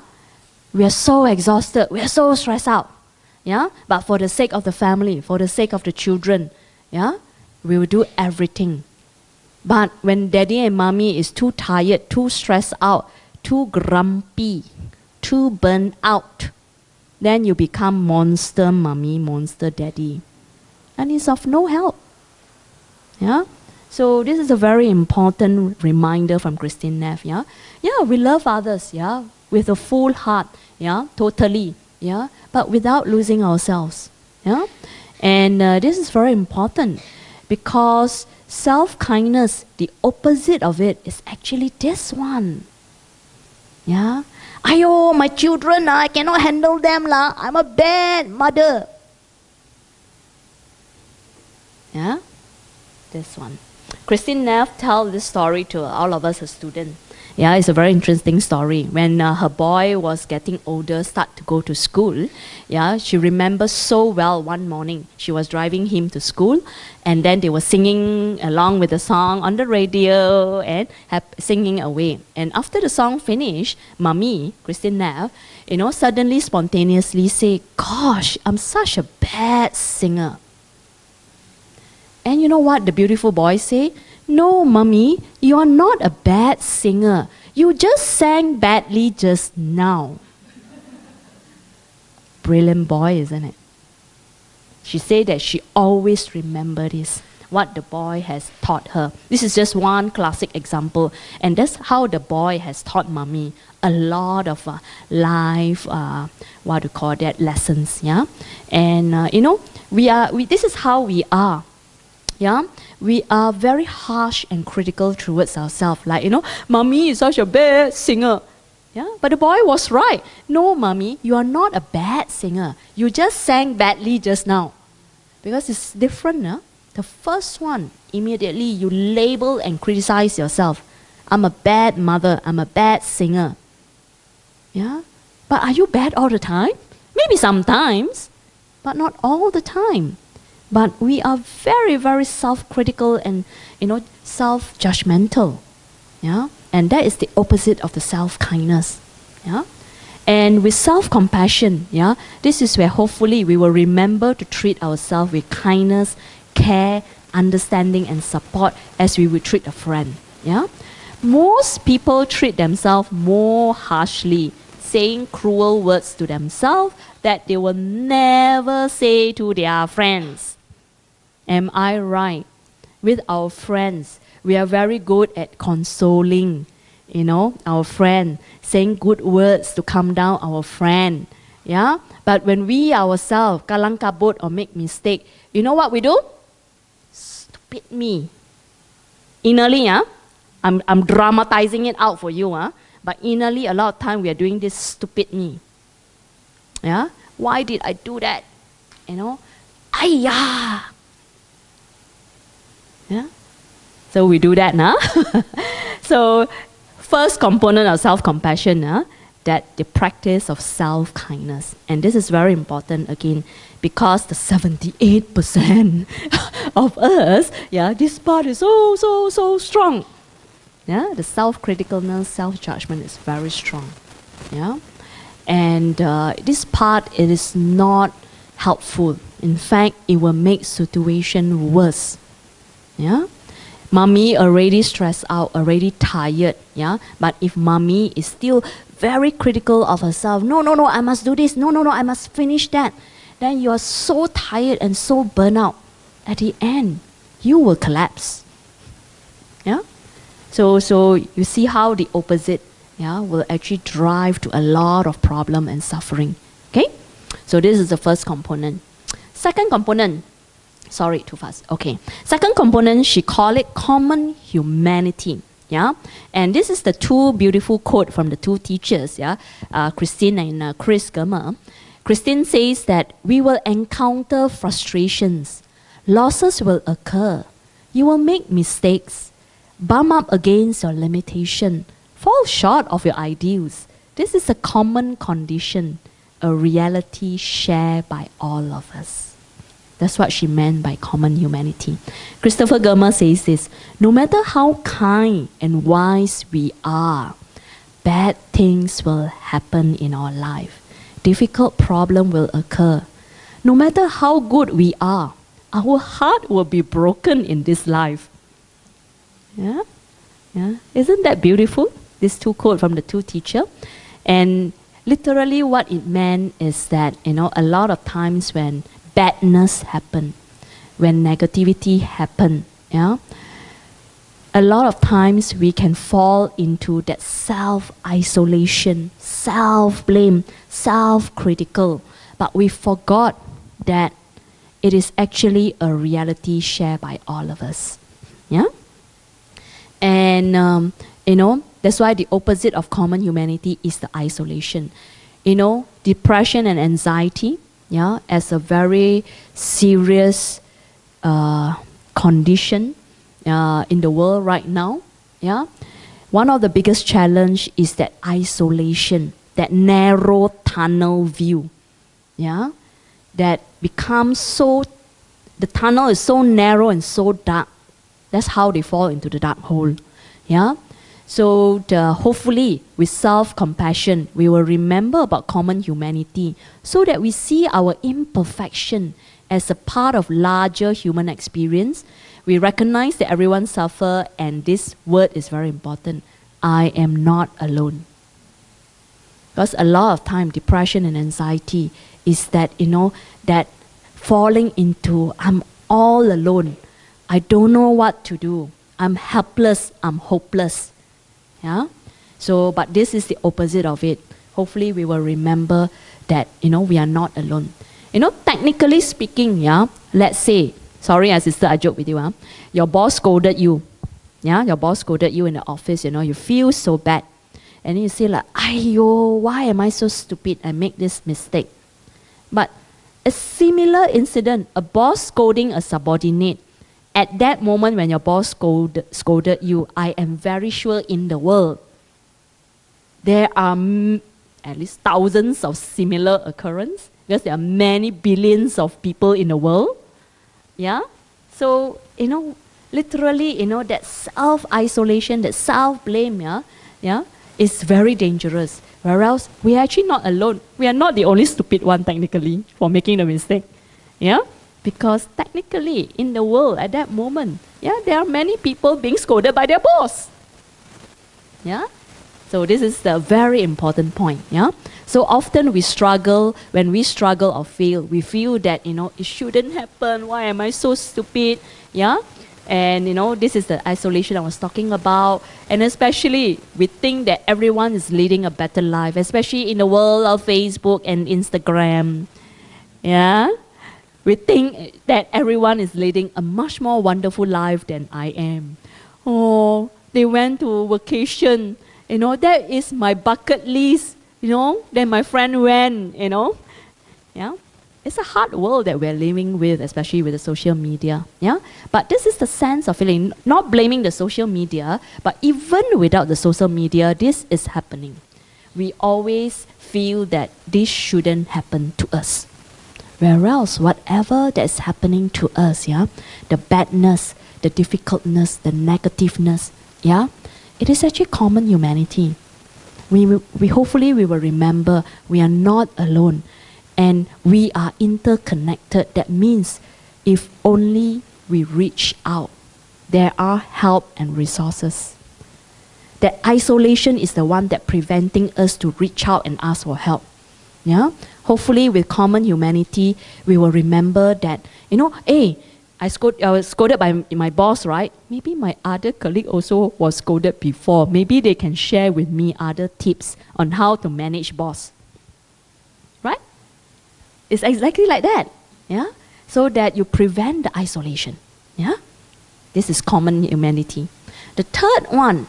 Speaker 1: we are so exhausted. We are so stressed out. Yeah, but for the sake of the family, for the sake of the children, yeah, we will do everything. But when daddy and mommy is too tired, too stressed out, too grumpy, too burnt out, then you become monster mommy, monster daddy. And it's of no help. Yeah? So this is a very important reminder from Christine Neff. Yeah? Yeah, we love others, yeah, with a full heart, yeah, totally, yeah, but without losing ourselves. Yeah? And this is very important because self-kindness, the opposite of it is actually this one. Yeah? Ayo, my children, I cannot handle them. I'm a bad mother. Yeah? This one. Christine Neff tells this story to all of us as students. Yeah, it's a very interesting story. When her boy was getting older, start to go to school, yeah, she remembers so well one morning. She was driving him to school, and then they were singing along with the song on the radio and singing away. And after the song finished, Mommy, Christine Neff, suddenly spontaneously say, "Gosh, I'm such a bad singer." And you know what the beautiful boy say? "No, Mommy, you are not a bad singer. You just sang badly just now." Brilliant boy, isn't it? She said that she always remembers this, what the boy has taught her. This is just one classic example. And that's how the boy has taught Mommy a lot of life, lessons. Yeah? And, this is how we are. Yeah, we are very harsh and critical towards ourselves. Like, Mommy is such a bad singer. Yeah, but the boy was right. "No, Mommy, you are not a bad singer. You just sang badly just now." Because it's different. The first one, immediately you label and criticize yourself. "I'm a bad mother. I'm a bad singer." Yeah, But are you bad all the time? Maybe sometimes, but not all the time. But we are very, very self-critical and, self-judgmental. Yeah? And that is the opposite of the self-kindness. Yeah? And with self-compassion, yeah, this is where hopefully we will remember to treat ourselves with kindness, care, understanding, and support as we would treat a friend. Yeah? Most people treat themselves more harshly, saying cruel words to themselves that they will never say to their friends. Am I right? With our friends, we are very good at consoling, our friend, saying good words to calm down our friend. Yeah? But when we ourselves kalang kabut or make mistake, you know what we do? Stupid me. Innerly, I'm dramatizing it out for you, but innerly a lot of time we are doing this stupid me. Yeah? Why did I do that? Ayya! Yeah? So we do that now. So first component of self-compassion, that the practice of self-kindness. And this is very important again because the 78% of us, this part is so strong. Yeah, the self-criticalness, self-judgment is very strong. Yeah, and this part, it is not helpful. In fact, it will make situation worse. Yeah, mommy already stressed out, already tired. Yeah, but if mommy is still very critical of herself, no, I must do this. No, I must finish that. Then you are so tired and so burnt out. At the end, you will collapse. Yeah. So you see how the opposite, will actually drive to a lot of problem and suffering. Okay? So this is the first component. Second component, sorry, too fast. Okay. Second component, she call it common humanity. Yeah? And this is the two beautiful quote from the two teachers, Christine and Chris Germer. Christine says that we will encounter frustrations. Losses will occur. You will make mistakes. Bump up against your limitation, fall short of your ideals. This is a common condition, a reality shared by all of us. That's what she meant by common humanity. Christopher Germer says this, no matter how kind and wise we are, bad things will happen in our life. Difficult problem will occur. No matter how good we are, our heart will be broken in this life. Yeah? Isn't that beautiful? These two quotes from the two teachers. And literally what it meant is that, a lot of times when badness happen, when negativity happen, a lot of times we can fall into that self-isolation, self-blame, self-critical. But we forgot that it is actually a reality shared by all of us. Yeah? And, that's why the opposite of common humanity is the isolation. Depression and anxiety, as a very serious condition in the world right now. One of the biggest challenge is that isolation, that narrow tunnel view. That becomes the tunnel is so narrow and so dark. That's how they fall into the dark hole. So hopefully with self-compassion, we will remember about common humanity so that we see our imperfection as a part of larger human experience. We recognize that everyone suffers, and this word is very important. I am not alone. Because a lot of time, depression and anxiety is that, that falling into, I'm all alone. I don't know what to do. I'm helpless. I'm hopeless. But this is the opposite of it. Hopefully we will remember that, we are not alone. Technically speaking, let's say, sorry, sister, I joke with you. Your boss scolded you. Your boss scolded you in the office, you feel so bad. And then you say like, "Aiyo, why am I so stupid? I make this mistake." But a similar incident, a boss scolding a subordinate, at that moment when your boss scolded you, I am very sure in the world, there are at least thousands of similar occurrence, because there are many billions of people in the world. Yeah? So, literally, that self-isolation, that self-blame, is very dangerous. Whereas we are actually not alone. We are not the only stupid one, technically, for making the mistake. Yeah? Because technically, in the world at that moment, there are many people being scolded by their boss. Yeah? So this is the very important point. Yeah? So often we struggle, when we struggle or fail, we feel that, it shouldn't happen. Why am I so stupid? Yeah? And, this is the isolation I was talking about. And especially, we think that everyone is leading a better life, especially in the world of Facebook and Instagram. Yeah? We think that everyone is leading a much more wonderful life than I am. Oh, they went to vacation. That is my bucket list. Then my friend went, Yeah? It's a hard world that we're living with, especially with the social media. Yeah? But this is the sense of feeling, not blaming the social media, but even without the social media, this is happening. We always feel that this shouldn't happen to us. Whereas whatever that's happening to us, the badness, the difficultness, the negativeness, it is actually common humanity. We hopefully we will remember we are not alone. And we are interconnected. That means if only we reach out, there are help and resources. That isolation is the one that preventing us to reach out and ask for help. Yeah? Hopefully with common humanity, we will remember that, hey, I was scolded by my boss, right? Maybe my other colleague also was scolded before. Maybe they can share with me other tips on how to manage boss. Right? It's exactly like that, so that you prevent the isolation. This is common humanity. The third one,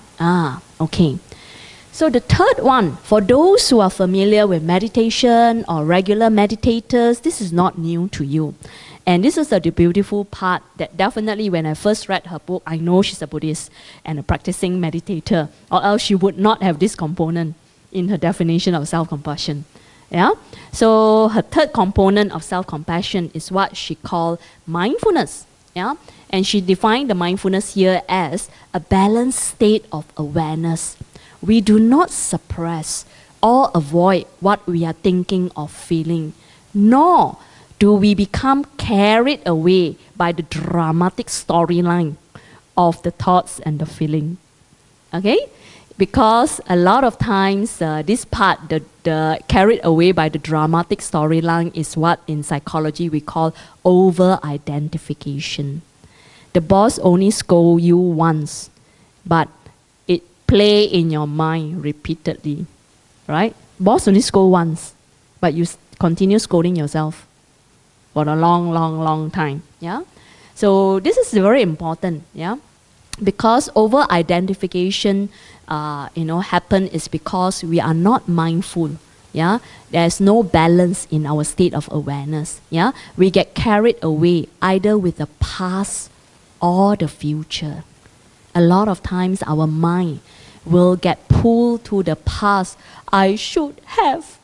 Speaker 1: okay. So the third one, for those who are familiar with meditation or regular meditators, this is not new to you. And this is the beautiful part that definitely when I first read her book, I know she's a Buddhist and a practicing meditator, or else she would not have this component in her definition of self-compassion. Yeah? So her third component of self-compassion is what she called mindfulness. Yeah? And she defined the mindfulness here as a balanced state of awareness. We do not suppress or avoid what we are thinking or feeling, nor do we become carried away by the dramatic storyline of the thoughts and the feeling. Okay? Because a lot of times, this part, the carried away by the dramatic storyline is what in psychology we call over-identification. The boss only scold you once, but it play in your mind repeatedly, right? Boss only scold once, but you continue scolding yourself for a long, long, long time. Yeah. So this is very important. Yeah. Because over-identification, happen is because we are not mindful. Yeah, there's no balance in our state of awareness. Yeah, we get carried away either with the past or the future. A lot of times, our mind will get pulled to the past. I should have.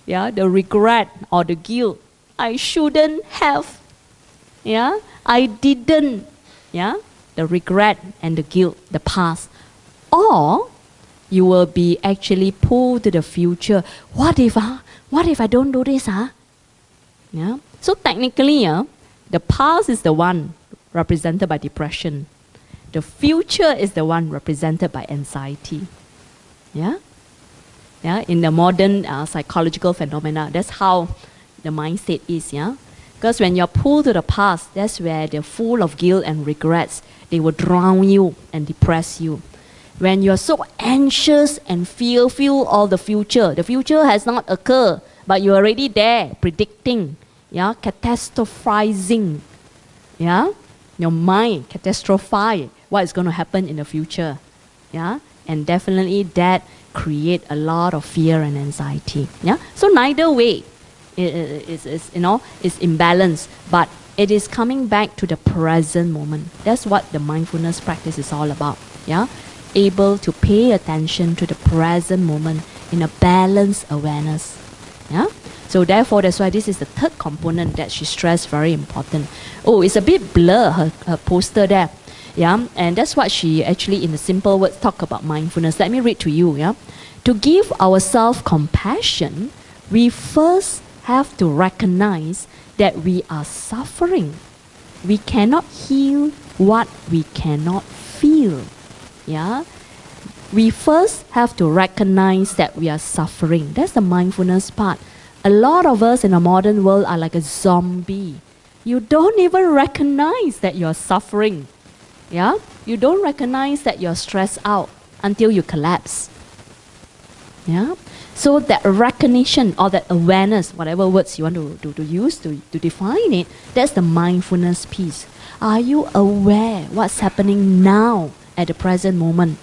Speaker 1: Yeah, the regret or the guilt. I shouldn't have. Yeah, I didn't. Yeah. The regret and the guilt, the past. Or you will be actually pulled to the future. What if I don't do this? Yeah. So technically, the past is the one represented by depression. The future is the one represented by anxiety. Yeah. Yeah. In the modern psychological phenomena, that's how the mindset is. Yeah. Because when you're pulled to the past, that's where they're full of guilt and regrets. They will drown you and depress you. When you're so anxious and feel all the future has not occurred, but you're already there, predicting, catastrophizing. Yeah? Your mind catastrophize what is going to happen in the future. Yeah? And definitely that create a lot of fear and anxiety. Yeah? So neither way is imbalanced, but it is coming back to the present moment. That's what the mindfulness practice is all about. Yeah, able to pay attention to the present moment in a balanced awareness. Yeah? So therefore, that's why this is the third component that she stressed, very important. Oh, it's a bit blur, her poster there. Yeah, and that's what she actually, in the simple words, talk about mindfulness. Let me read to you. Yeah, to give ourselves compassion, we first have to recognize that we are suffering. We cannot heal what we cannot feel. Yeah, we first have to recognize that we are suffering. That's the mindfulness part. A lot of us in the modern world are like a zombie. You don't even recognize that you're suffering. Yeah? You don't recognize that you're stressed out until you collapse. Yeah? So that recognition or that awareness, whatever words you want to use to define it, that's the mindfulness piece. Are you aware what's happening now at the present moment?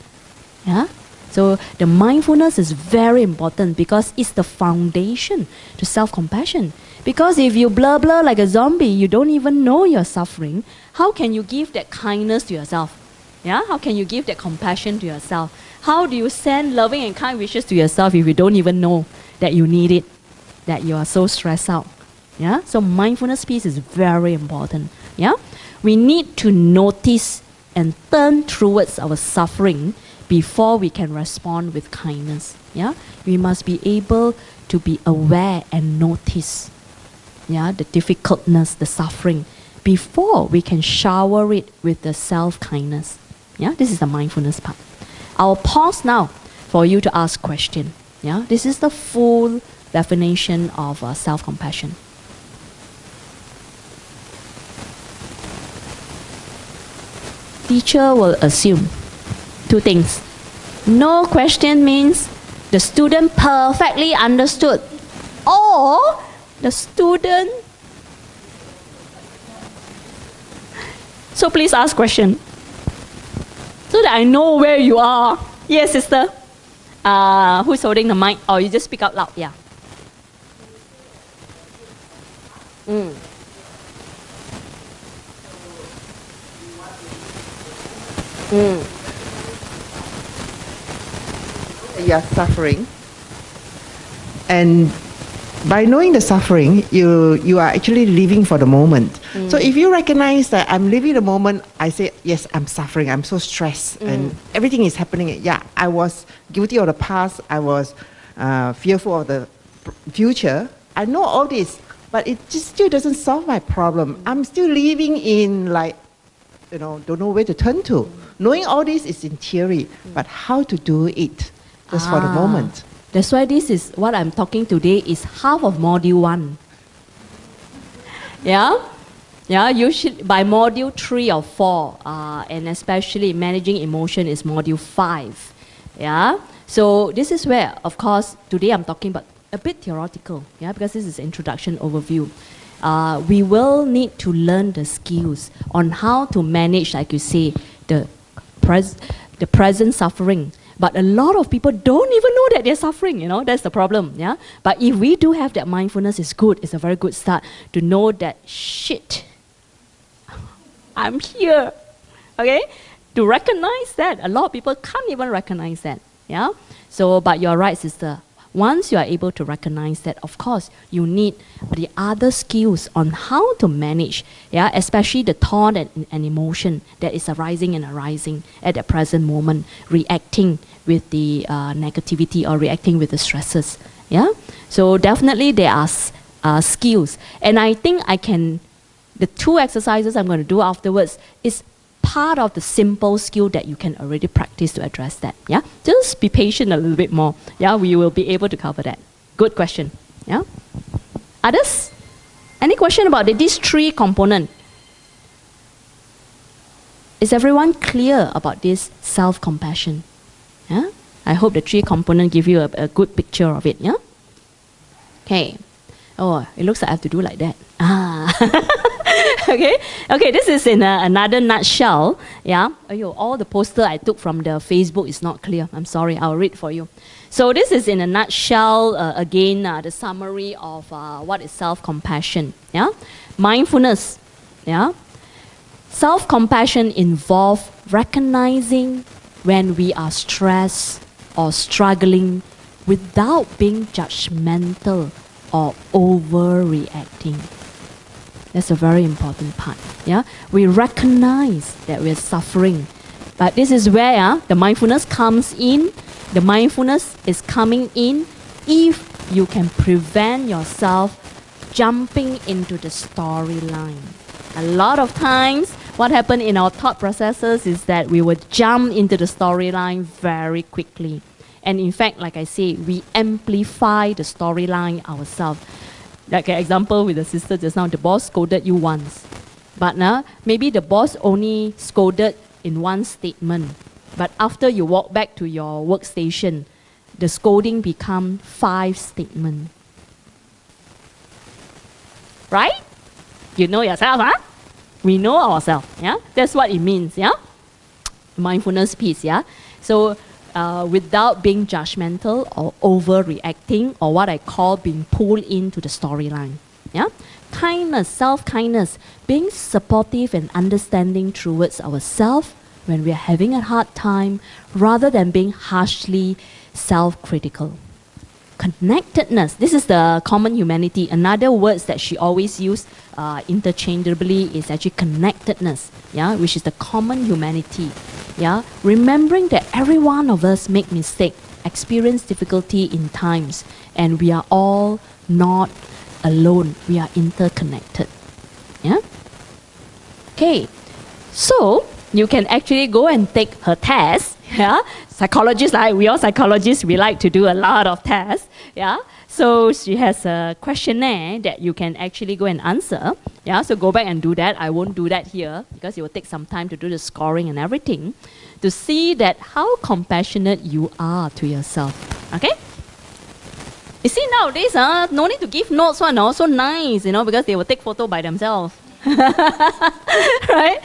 Speaker 1: Yeah? So the mindfulness is very important because it's the foundation to self-compassion. Because if you blur like a zombie, you don't even know you're suffering, how can you give that kindness to yourself? Yeah? How can you give that compassion to yourself? How do you send loving and kind wishes to yourself if you don't even know that you need it, that you are so stressed out? Yeah? So mindfulness piece is very important. Yeah? We need to notice and turn towards our suffering before we can respond with kindness. Yeah? We must be able to be aware and notice, yeah, the difficultness, the suffering, before we can shower it with the self-kindness. Yeah? This is the mindfulness part. I'll pause now for you to ask question. Yeah? This is the full definition of self-compassion. Teacher will assume two things. No question means the student perfectly understood, or the student. So please ask question so that I know where you are. Yes, sister. Who's holding the mic? Or you just speak out loud. Yeah.
Speaker 3: You are suffering, and by knowing the suffering, you are actually living for the moment. So if you recognize that I'm living the moment, I say, yes, I'm suffering, I'm so stressed, and everything is happening. Yeah, I was guilty of the past, I was fearful of the future. I know all this, but it just still doesn't solve my problem. I'm still living in don't know where to turn to. Knowing all this is in theory, but how to do it just for the moment.
Speaker 1: That's why this is what I'm talking today is half of module 1. Yeah? Yeah, usually by module 3 or 4, and especially managing emotion is module 5. Yeah? So this is where, of course, today I'm talking about a bit theoretical, yeah, because this is introduction overview. We will need to learn the skills on how to manage, like you say, the present suffering. But a lot of people don't even know that they're suffering, you know, that's the problem, yeah? But if we do have that mindfulness, it's good, it's a very good start to know that, shit, I'm here, okay? To recognize that, a lot of people can't even recognize that, yeah? So, but you're right, sister. Once you are able to recognize that, of course, you need the other skills on how to manage, yeah, especially the thought and emotion that is arising at the present moment, reacting with the negativity or reacting with the stresses, yeah. So definitely there are skills, and I think the 2 exercises I'm going to do afterwards is part of the simple skill that you can already practice to address that. Yeah, just be patient a little bit more. Yeah, we will be able to cover that. Good question. Yeah. Others? Any question about these 3 components? Is everyone clear about this self-compassion? Yeah. I hope the 3 components give you a good picture of it. Yeah. Okay. Oh, it looks like I have to do like that. Okay, this is in another nutshell. Yeah, all the poster I took from the Facebook is not clear. I'm sorry, I'll read for you. So this is in a nutshell, again, the summary of what is self-compassion. Yeah, mindfulness. Yeah, self-compassion involves recognizing when we are stressed or struggling without being judgmental or overreacting. That's a very important part. Yeah, we recognize that we're suffering, but this is where the mindfulness comes in. The mindfulness is coming in if you can prevent yourself jumping into the storyline. A lot of times, what happens in our thought processes is that we would jump into the storyline very quickly. And in fact, like I say, we amplify the storyline ourselves. Like an example with the sister just now, the boss scolded you once. But maybe the boss only scolded in one statement. But after you walk back to your workstation, the scolding become 5 statements. Right? You know yourself, huh? We know ourselves, yeah? That's what it means, yeah? Mindfulness piece, yeah? So, without being judgmental or overreacting, or what I call being pulled into the storyline. Yeah? Kindness, self-kindness, being supportive and understanding towards ourselves when we are having a hard time, rather than being harshly self-critical. Connectedness, this is the common humanity. Another words that she always used interchangeably is actually connectedness, yeah, which is the common humanity. Yeah, remembering that every one of us make mistake, experience difficulty in times, and we are all not alone. We are interconnected. Yeah. Okay, so you can actually go and take her test. Yeah, psychologists, like we all psychologists, we like to do a lot of tests. Yeah, so she has a questionnaire that you can actually go and answer. Yeah, so go back and do that. I won't do that here because it will take some time to do the scoring and everything, to see that how compassionate you are to yourself. Okay? You see nowadays, no need to give notes one, so nice, because they will take photo by themselves. Right?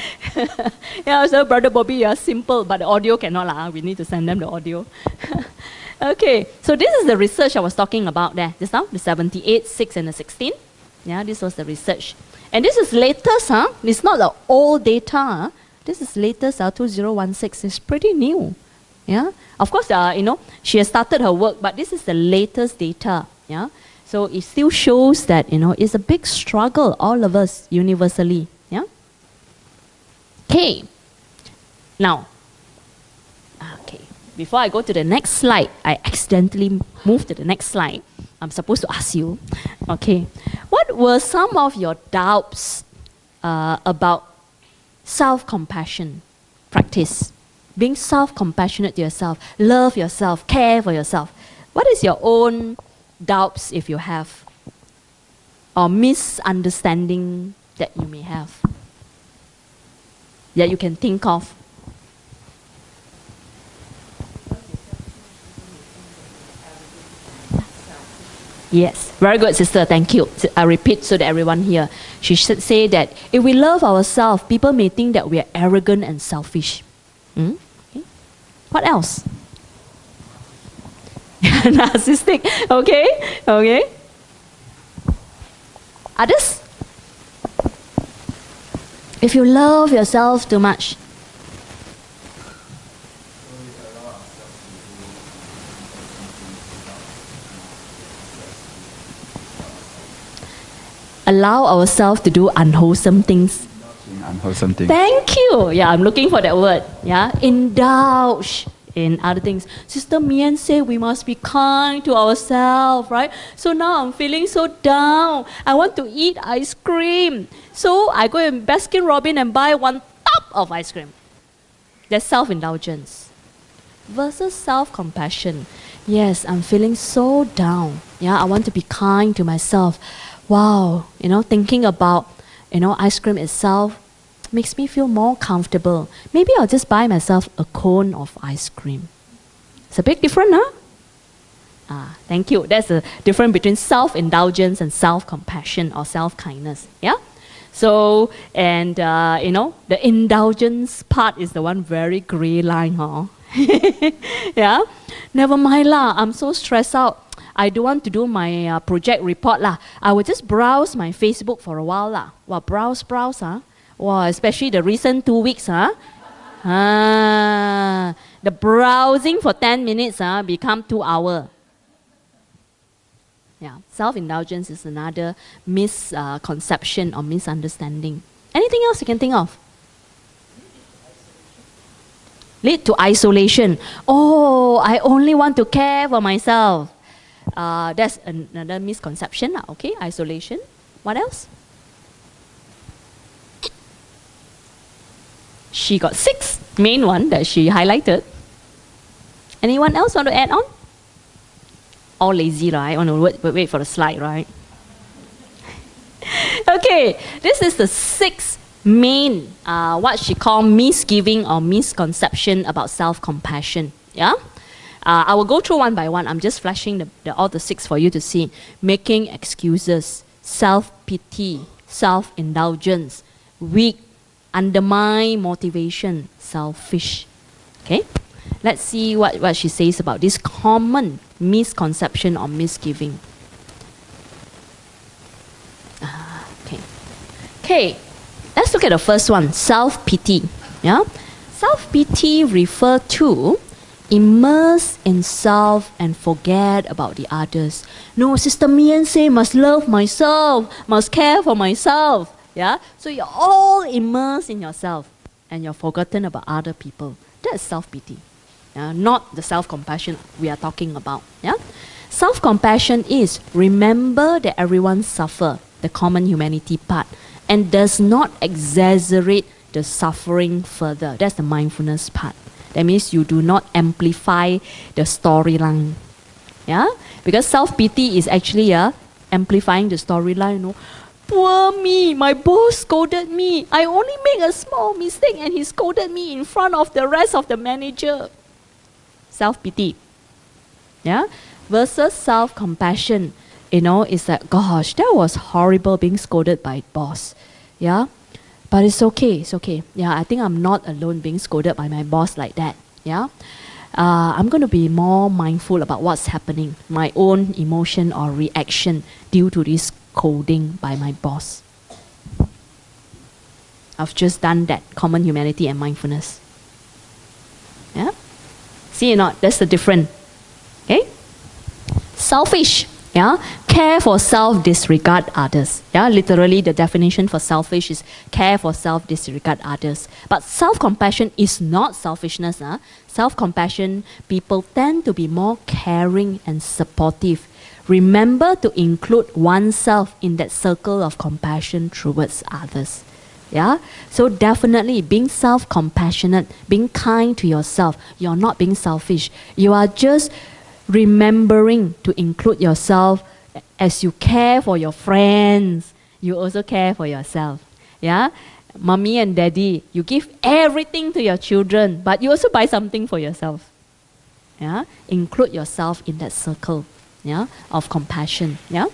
Speaker 1: Yeah, so Brother Bobby, you are simple, but the audio cannot lah. We need to send them the audio. Okay, so this is the research I was talking about there just now, the 78, 6, and the 16. Yeah, this was the research. And this is latest, It's not the old data. This is latest, 2016. It's pretty new. Yeah, of course, she has started her work, but this is the latest data. Yeah, so it still shows that, it's a big struggle, all of us, universally. Yeah. Okay. Now, okay. Before I go to the next slide, I accidentally moved to the next slide. I'm supposed to ask you, okay, what were some of your doubts about self-compassion practice? Being self-compassionate to yourself, love yourself, care for yourself. What is your own doubts, if you have, or misunderstanding that you may have, that you can think of? Yes, very good, sister. Thank you. I repeat so that everyone here. She should say that if we love ourselves, people may think that we are arrogant and selfish. Okay. What else? Narcissistic. Okay. Okay. Others? If you love yourself too much, allow ourselves to do unwholesome things.
Speaker 4: Unwholesome things.
Speaker 1: Thank you. Yeah, I'm looking for that word. Yeah, indulge in other things. Sister Miyen said we must be kind to ourselves, right? So now I'm feeling so down. I want to eat ice cream. So I go in Baskin Robbins and buy 1 tub of ice cream. That's self-indulgence. Versus self-compassion. Yes, I'm feeling so down. Yeah, I want to be kind to myself. Wow, thinking about, ice cream itself makes me feel more comfortable. Maybe I'll just buy myself a cone of ice cream. It's a big difference, huh? Thank you. That's the difference between self-indulgence and self-compassion or self-kindness. Yeah? So, and, the indulgence part is the one very gray line, huh? Yeah? Never mind lah, I'm so stressed out. I don't want to do my project report lah. I will just browse my Facebook for a while lah. Wow, browse, huh? Wow, especially the recent 2 weeks, huh? The browsing for 10 minutes become 2 hours. Yeah, self-indulgence is another misconception or misunderstanding. Anything else you can think of? Lead to isolation. Oh, I only want to care for myself. That's another misconception. Okay, isolation. What else? She got 6 main one that she highlighted. Anyone else want to add on? All lazy, right? Want to wait for the slide, right? Okay, this is the 6 main, what she called misgiving or misconception about self-compassion. Yeah? I will go through one by one. I'm just flashing all the 6 for you to see. Making excuses, self-pity, self-indulgence, weak, undermine motivation, selfish. Okay? Let's see what she says about this common misconception or misgiving. Okay, let's look at the first one, self-pity. Yeah? Self-pity refer to immerse in self and forget about the others. No, Sister Miyen say must love myself, must care for myself. Yeah? So you're all immersed in yourself and you're forgotten about other people. That's self-pity. Not the self-compassion we are talking about. Yeah? Self-compassion is remember that everyone suffer, the common humanity part, and does not exaggerate the suffering further. That's the mindfulness part. That means you do not amplify the storyline. Yeah? Because self-pity is actually amplifying the storyline. You know? Poor me, my boss scolded me. I only made a small mistake and he scolded me in front of the rest of the manager. Self-pity. Yeah? Versus self-compassion. You know, it's like, gosh, that was horrible being scolded by boss. Yeah? But it's okay, it's okay. Yeah, I think I'm not alone being scolded by my boss like that. Yeah? I'm going to be more mindful about what's happening, my own emotion or reaction due to this scolding by my boss. I've just done that, common humanity and mindfulness. Yeah? See or not? That's the difference. Okay? Selfish. Yeah? Care for self, disregard others. Yeah? Literally, the definition for selfish is care for self, disregard others. But self-compassion is not selfishness. Self-compassion, people tend to be more caring and supportive. Remember to include oneself in that circle of compassion towards others. Yeah? So definitely being self-compassionate, being kind to yourself, you're not being selfish. You are just remembering to include yourself as you care for your friends. You also care for yourself. Yeah? Mommy and daddy, you give everything to your children, but you also buy something for yourself. Yeah? Include yourself in that circle, yeah, of compassion. Yeah?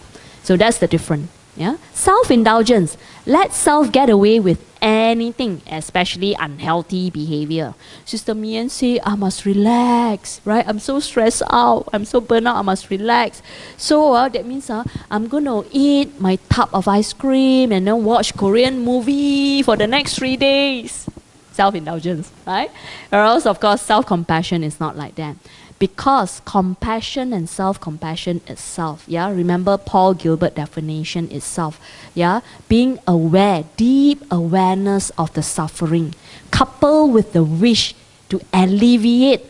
Speaker 1: So that's the difference. Yeah? Self-indulgence. Let self get away with anything, especially unhealthy behavior. Sister Miyen say, I must relax, right? I'm so stressed out. I'm so burnt out. I must relax. So that means I'm going to eat my tub of ice cream and then watch Korean movie for the next 3 days. Self-indulgence, right? Or else, of course, self-compassion is not like that. Because compassion and self-compassion itself, yeah, remember Paul Gilbert definition itself, yeah, being aware, deep awareness of the suffering, coupled with the wish to alleviate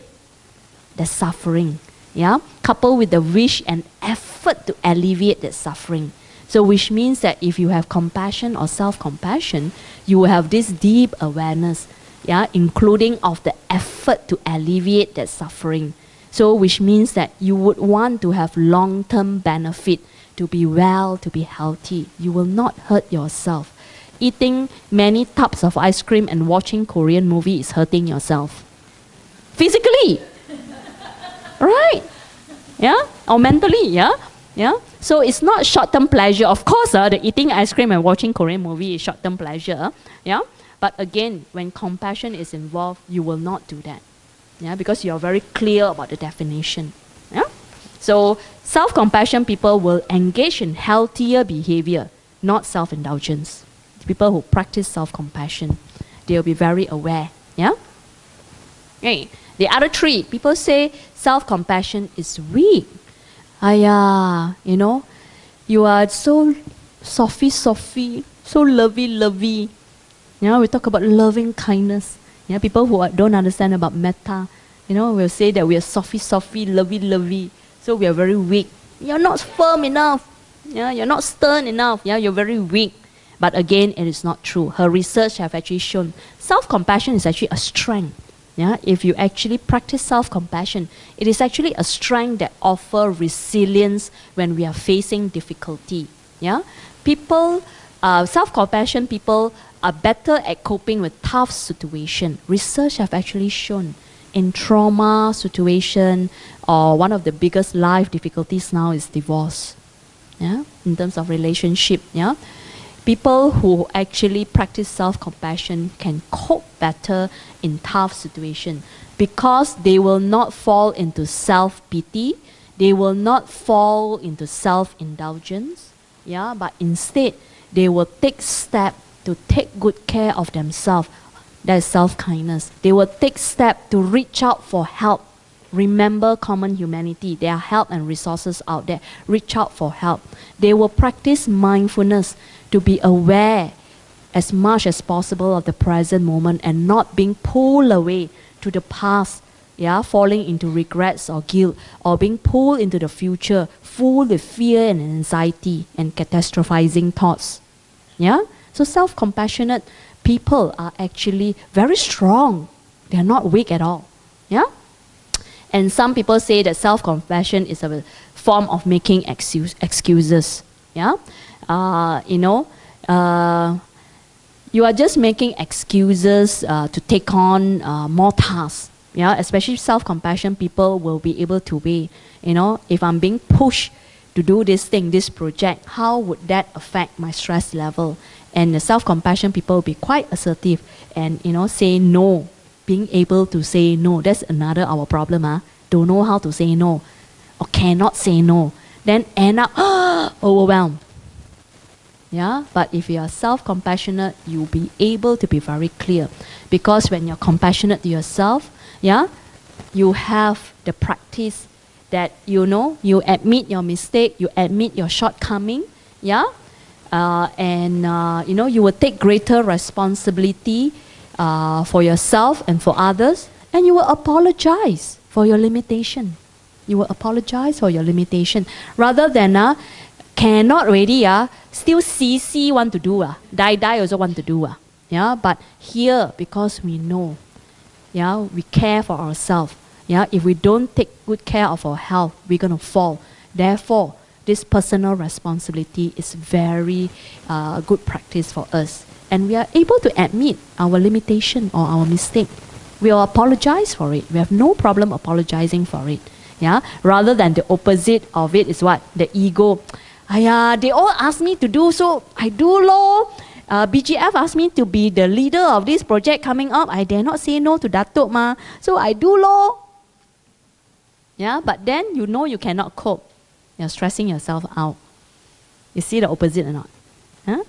Speaker 1: the suffering, yeah, coupled with the wish and effort to alleviate that suffering. So which means that if you have compassion or self-compassion, you will have this deep awareness, yeah, including of the effort to alleviate that suffering. So which means that you would want to have long-term benefit, to be well, to be healthy. You will not hurt yourself. Eating many tubs of ice cream and watching Korean movie is hurting yourself. Physically. Right? Yeah? Or mentally, yeah? Yeah? So it's not short-term pleasure. Of course, the eating ice cream and watching Korean movie is short-term pleasure. Yeah? But again, when compassion is involved, you will not do that. Yeah, because you are very clear about the definition. Yeah? So self-compassion people will engage in healthier behavior, not self-indulgence. People who practice self-compassion, they'll be very aware. Yeah? Okay. The other 3, people say self-compassion is weak. you know, you are so softy, so lovey. You know, we talk about loving kindness. You know, people who don't understand about metta, you know, will say that we are softy, lovey. So we are very weak. You're not firm enough. Yeah, you're not stern enough. Yeah, you're very weak. But again, it is not true. Her research have actually shown self-compassion is actually a strength. Yeah, if you actually practice self-compassion, it is actually a strength that offers resilience when we are facing difficulty. Yeah, people, self-compassion people are better at coping with tough situation. Research have actually shown in trauma situation, or one of the biggest life difficulties now is divorce. Yeah, in terms of relationship. Yeah. People who actually practice self-compassion can cope better in tough situations because they will not fall into self-pity, they will not fall into self-indulgence, yeah, but instead they will take steps to take good care of themselves. That is self-kindness. They will take steps to reach out for help. Remember common humanity. There are help and resources out there. Reach out for help. They will practice mindfulness to be aware as much as possible of the present moment and not being pulled away to the past, yeah, falling into regrets or guilt, or being pulled into the future, full with fear and anxiety and catastrophizing thoughts. Yeah? So self-compassionate people are actually very strong. They are not weak at all. Yeah? And some people say that self-compassion is a form of making excuses. Yeah, you know, you are just making excuses to take on more tasks. Yeah, especially self-compassion people will be able to weigh. You know, if I'm being pushed to do this thing, this project, how would that affect my stress level? And the self-compassion people will be quite assertive and, you know, say no. Being able to say no, that's another our problem. Don't know how to say no or cannot say no. Then end up overwhelmed. Yeah, but if you are self-compassionate, you'll be able to be very clear. Because when you're compassionate to yourself, yeah, you have the practice that, you know, you admit your mistake, you admit your shortcoming, yeah, and you know, you will take greater responsibility for yourself and for others, and you will apologize for your limitation. You will apologize for your limitation rather than cannot already still see want to do die also want to do yeah. But here, because we know, yeah, we care for ourselves. Yeah, if we don't take good care of our health, we're gonna fall. Therefore, this personal responsibility is very good practice for us. And we are able to admit our limitation or our mistake. We will apologize for it. We have no problem apologizing for it. Yeah? Rather than the opposite of it is what? The ego. They all ask me to do, so I do lor. BGF asked me to be the leader of this project coming up. I dare not say no to Datuk ma. So I do lor. Yeah, but then you know you cannot cope. You're stressing yourself out. You see the opposite or not? Huh?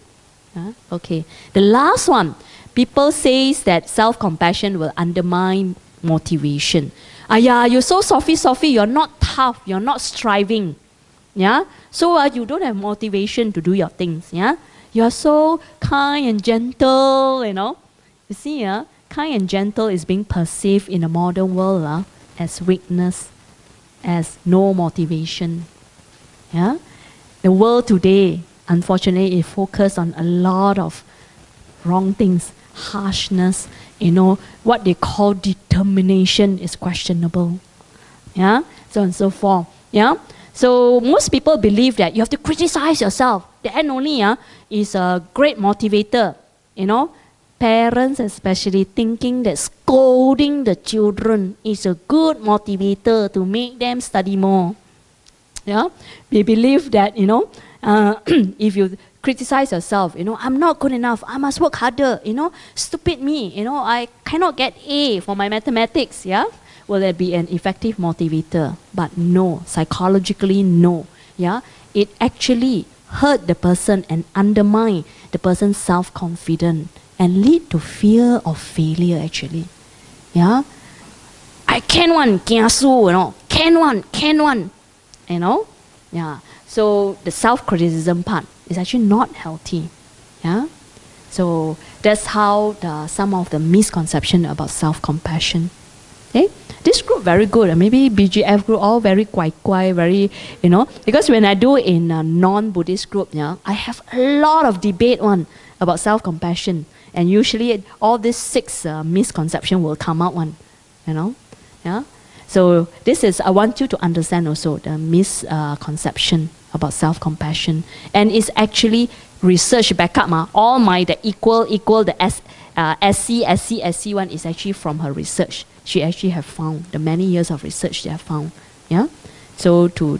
Speaker 1: Okay. The last one, people say that self-compassion will undermine motivation. You're so softy, you're not tough, you're not striving. Yeah? So you don't have motivation to do your things. Yeah? You're so kind and gentle, you know. You see, kind and gentle is being perceived in the modern world as weakness, as no motivation. Yeah? The world today, unfortunately, is focused on a lot of wrong things. Harshness, you know, what they call determination is questionable. Yeah? So on and so forth. Yeah? So most people believe that you have to criticize yourself. That only is a great motivator. You know, parents especially thinking that scolding the children is a good motivator to make them study more. Yeah? They believe that, you know, if you criticize yourself, you know, I'm not good enough, I must work harder, you know, stupid me, you know, I cannot get A for my mathematics, yeah? Will that be an effective motivator? But no, psychologically no, yeah? It actually hurt the person and undermine the person's self-confidence and lead to fear of failure actually, yeah? I can one, kiasu, you know, can one, you know? Yeah. So the self-criticism part is actually not healthy. Yeah. So that's how some of the misconception about self-compassion. Okay. This group very good. Maybe BGF group all very kwai, very, because when I do in a non-Buddhist group, yeah, I have a lot of debate about self-compassion. And usually all these 6 misconceptions will come out yeah. So this is, I want you to understand also the misconception about self-compassion. And it's actually research backup. All the equal, the SC one is actually from her research. She actually have found the many years of research they have found. Yeah. So to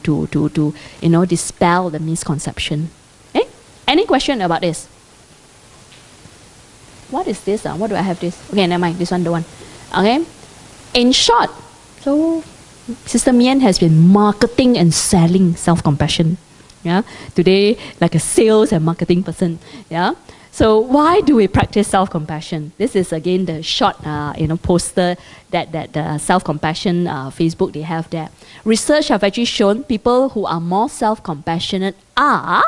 Speaker 1: dispel the misconception. Okay? Any question about this? What is this? What do I have this? Okay, never mind. This one, the one. Okay. In short, so Sister Miyen has been marketing and selling self-compassion. Yeah. Today, like a sales and marketing person. Yeah. So why do we practice self-compassion? This is again the short, poster that the self-compassion Facebook they have there. Research have actually shown people who are more self-compassionate are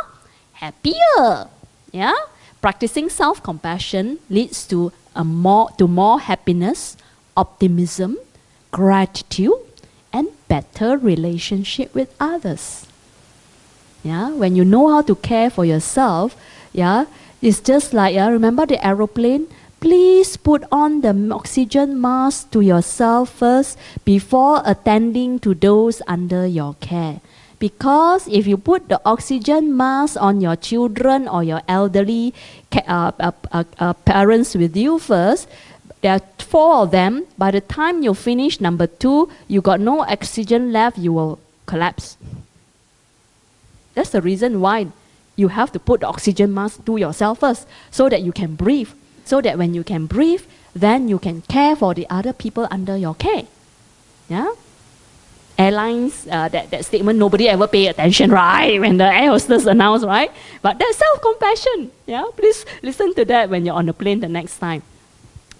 Speaker 1: happier. Yeah. Practicing self-compassion leads to more happiness, optimism, gratitude, and better relationship with others. Yeah, when you know how to care for yourself, yeah, it's just like, remember the aeroplane? Please put on the oxygen mask to yourself first before attending to those under your care. Because if you put the oxygen mask on your children or your elderly parents with you first, there are 4 of them. By the time you finish number 2, you got no oxygen left, you will collapse. That's the reason why you have to put the oxygen mask to yourself first, so that you can breathe. So that when you can breathe, then you can care for the other people under your care. Yeah? Airlines, that statement, nobody ever pay attention, right? When the air hostess announced, right? But that's self-compassion. Yeah? Please listen to that when you're on the plane the next time.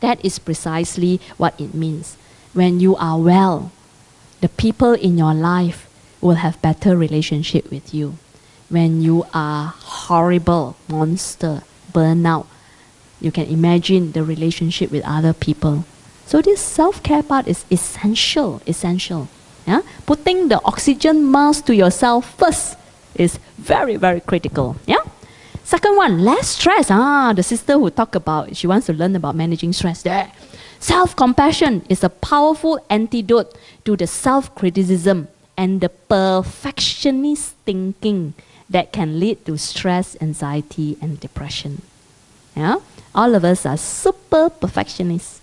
Speaker 1: That is precisely what it means. When you are well, the people in your life will have better relationship with you. When you are horrible, monster, burnout, you can imagine the relationship with other people. So this self-care part is essential. Yeah? Putting the oxygen mask to yourself first is very, very critical. Yeah? Second one, less stress. The sister who talked about, she wants to learn about managing stress. There. Self-compassion is a powerful antidote to the self-criticism and the perfectionist thinking that can lead to stress, anxiety, and depression. Yeah? All of us are super perfectionists.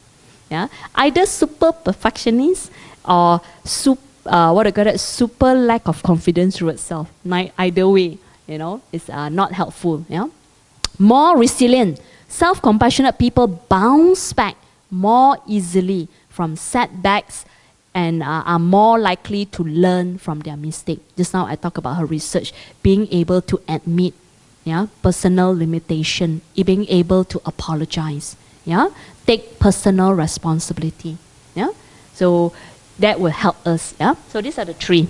Speaker 1: Yeah? Either super perfectionists or super lack of confidence towards self. Either way, it's not helpful. Yeah? More resilient, self-compassionate people bounce back more easily from setbacks and are more likely to learn from their mistake. Just now I talked about her research, being able to admit personal limitation, being able to apologize, take personal responsibility. Yeah? So that will help us. Yeah? So these are the 3.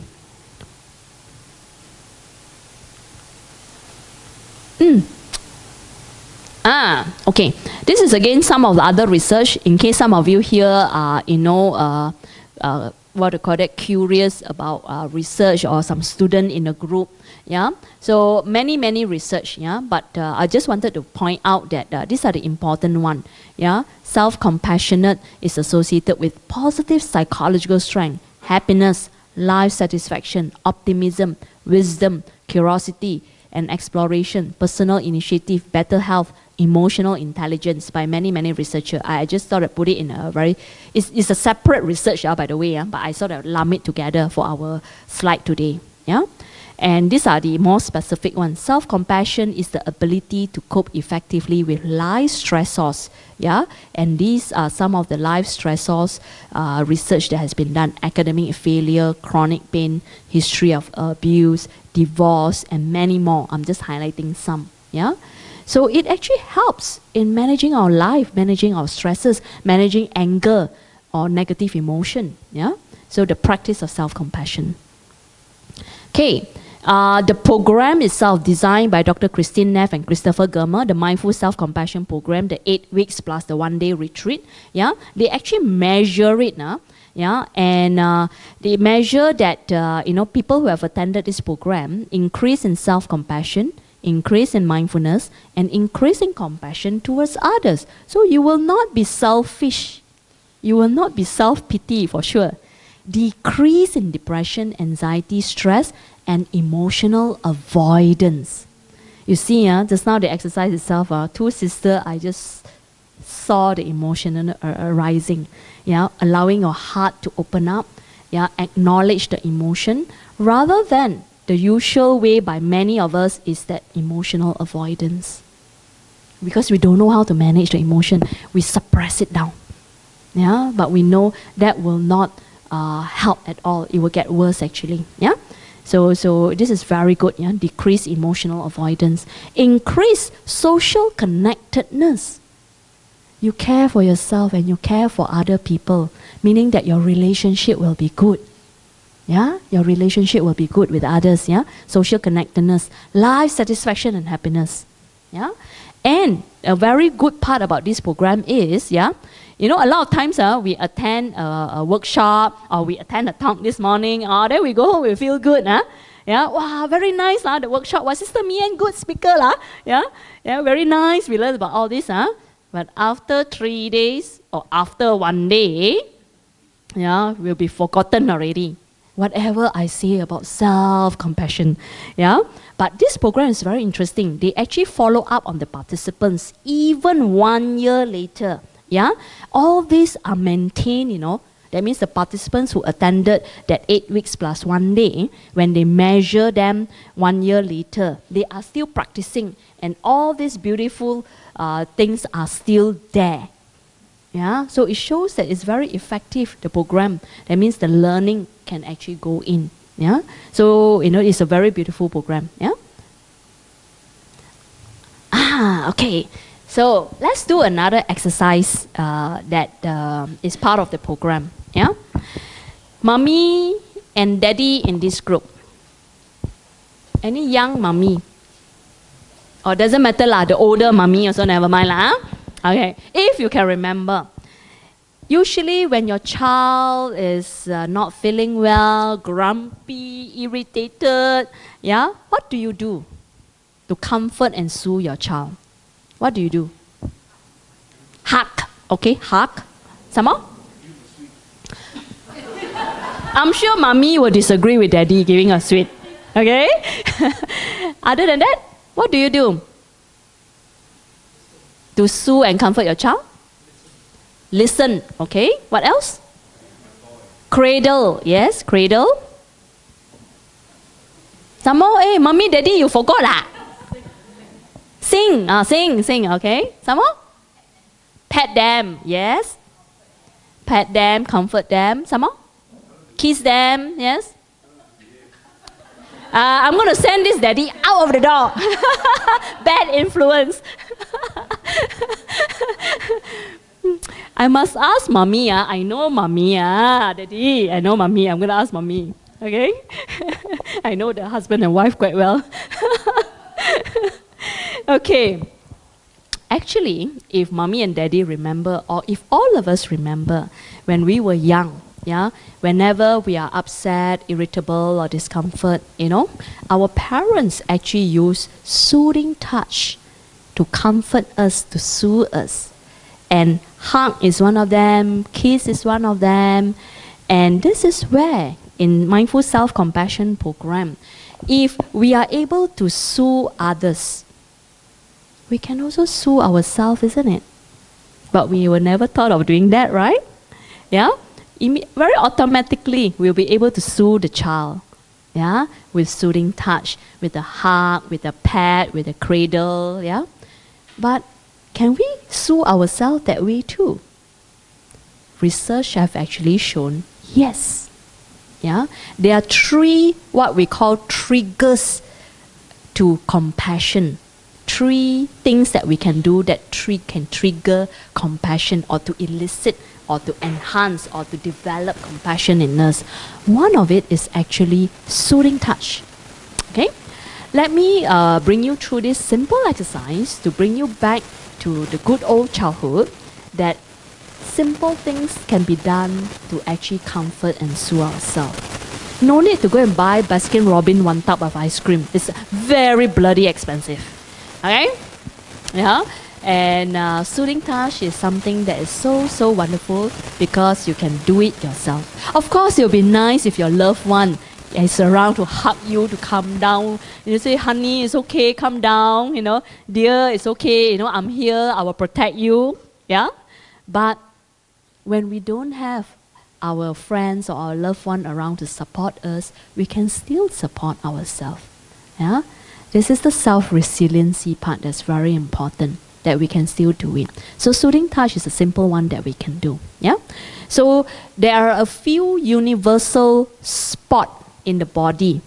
Speaker 1: Okay. This is again some of the other research. In case some of you here are, curious about research, or some student in a group. Yeah. So many research. Yeah. But I just wanted to point out that these are the important one. Yeah. Self-compassionate is associated with positive psychological strength, happiness, life satisfaction, optimism, wisdom, curiosity, and exploration, personal initiative, better health, emotional intelligence by many researchers. I just thought I'd put it in a very, it's a separate research, by the way, but I sort of lump it together for our slide today. Yeah. And these are the more specific ones. Self-compassion is the ability to cope effectively with life stressors. Yeah, and these are some of the life stressors research that has been done: academic failure, chronic pain, history of abuse, divorce, and many more. I'm just highlighting some. Yeah, so it actually helps in managing our life, managing our stresses, managing anger or negative emotion. Yeah, so the practice of self-compassion. Okay. The program itself, designed by Dr. Christine Neff and Christopher Germer, the Mindful Self-Compassion Program, the 8 weeks plus the 1-day retreat, yeah, they actually measure it, yeah, and they measure that, people who have attended this program increase in self-compassion, increase in mindfulness, and increase in compassion towards others. So you will not be selfish. You will not be self-pity for sure. Decrease in depression, anxiety, stress, and emotional avoidance. You see, just now the exercise itself, two sisters, I just saw the emotion arising. Yeah, allowing your heart to open up, yeah, acknowledge the emotion, rather than the usual way by many of us is that emotional avoidance. Because we don't know how to manage the emotion, we suppress it down. Yeah, but we know that will not help at all. It will get worse actually. Yeah. So this is very good. Yeah, decrease emotional avoidance, increase social connectedness. You care for yourself and you care for other people, meaning that your relationship will be good. Yeah, your relationship will be good with others. Yeah, social connectedness, life satisfaction and happiness. Yeah, and a very good part about this program is, yeah, a lot of times we attend a workshop or we attend a talk this morning, then we go home, we feel good. Yeah, wow, very nice. The workshop was Sister Miyen, good speaker. Yeah, very nice. We learned about all this. But after 3 days or after 1 day, yeah, will be forgotten already. Whatever I say about self-compassion. Yeah, but this program is very interesting. They actually follow up on the participants even 1 year later. Yeah, all these are maintained, That means the participants who attended that 8 weeks plus 1 day, when they measure them 1 year later, they are still practicing, and all these beautiful things are still there. Yeah, so it shows that it's very effective, the program. That means the learning can actually go in. Yeah, so it's a very beautiful program. Yeah. Okay. So let's do another exercise that is part of the program. Yeah, mommy and daddy in this group. Any young mommy? Or doesn't matter lah. The older mommy also never mind lah. Okay, if you can remember, usually when your child is not feeling well, grumpy, irritated, yeah, what do you do to comfort and soothe your child? What do you do? Hug. Okay, hug. Some more? I'm sure mommy will disagree with daddy giving a sweet. Okay? Other than that, what do you do to soothe and comfort your child? Listen. Okay. What else? Cradle. Yes, cradle. Some more. Hey, mommy, daddy, you forgot lah. Sing. Sing. Okay. Some more? Pet them. Yes. Pet them, comfort them. Some more? Kiss them. Yes. I'm going to send this daddy out of the door. Bad influence. I must ask mommy. I know mommy. Daddy, I know mommy. I'm going to ask mommy. Okay? I know the husband and wife quite well. Okay. Actually, if mommy and daddy remember, or if all of us remember, when we were young, yeah, whenever we are upset, irritable, or discomfort, our parents actually use soothing touch to comfort us, to soothe us. And hug is one of them, kiss is one of them. And this is where, in Mindful Self-Compassion program, if we are able to soothe others, we can also soothe ourselves, isn't it? But we were never thought of doing that, right? Yeah? Very automatically, we'll be able to soothe the child. Yeah? With soothing touch, with a hug, with a pat, with a cradle. Yeah? But can we soothe ourselves that way too? Research have actually shown yes. Yeah? There are 3 what we call triggers to compassion. 3 things that we can do that can trigger compassion, or to elicit, or to enhance, or to develop compassion in us. One of it is actually soothing touch. Okay? Let me bring you through this simple exercise to bring you back to the good old childhood, that simple things can be done to actually comfort and soothe ourselves. No need to go and buy Baskin Robbins 1 tub of ice cream. It's very bloody expensive. Okay? Yeah? And soothing touch is something that is so wonderful because you can do it yourself. Of course, it will be nice if your loved one is around to hug you, to calm down. You say, honey, it's okay, calm down, dear, it's okay, I'm here, I will protect you. Yeah? But when we don't have our friends or our loved one around to support us, we can still support ourselves. Yeah? This is the self-resiliency part that's very important, that we can still do it. So soothing touch is a simple one that we can do. Yeah? So there are a few universal spots in the body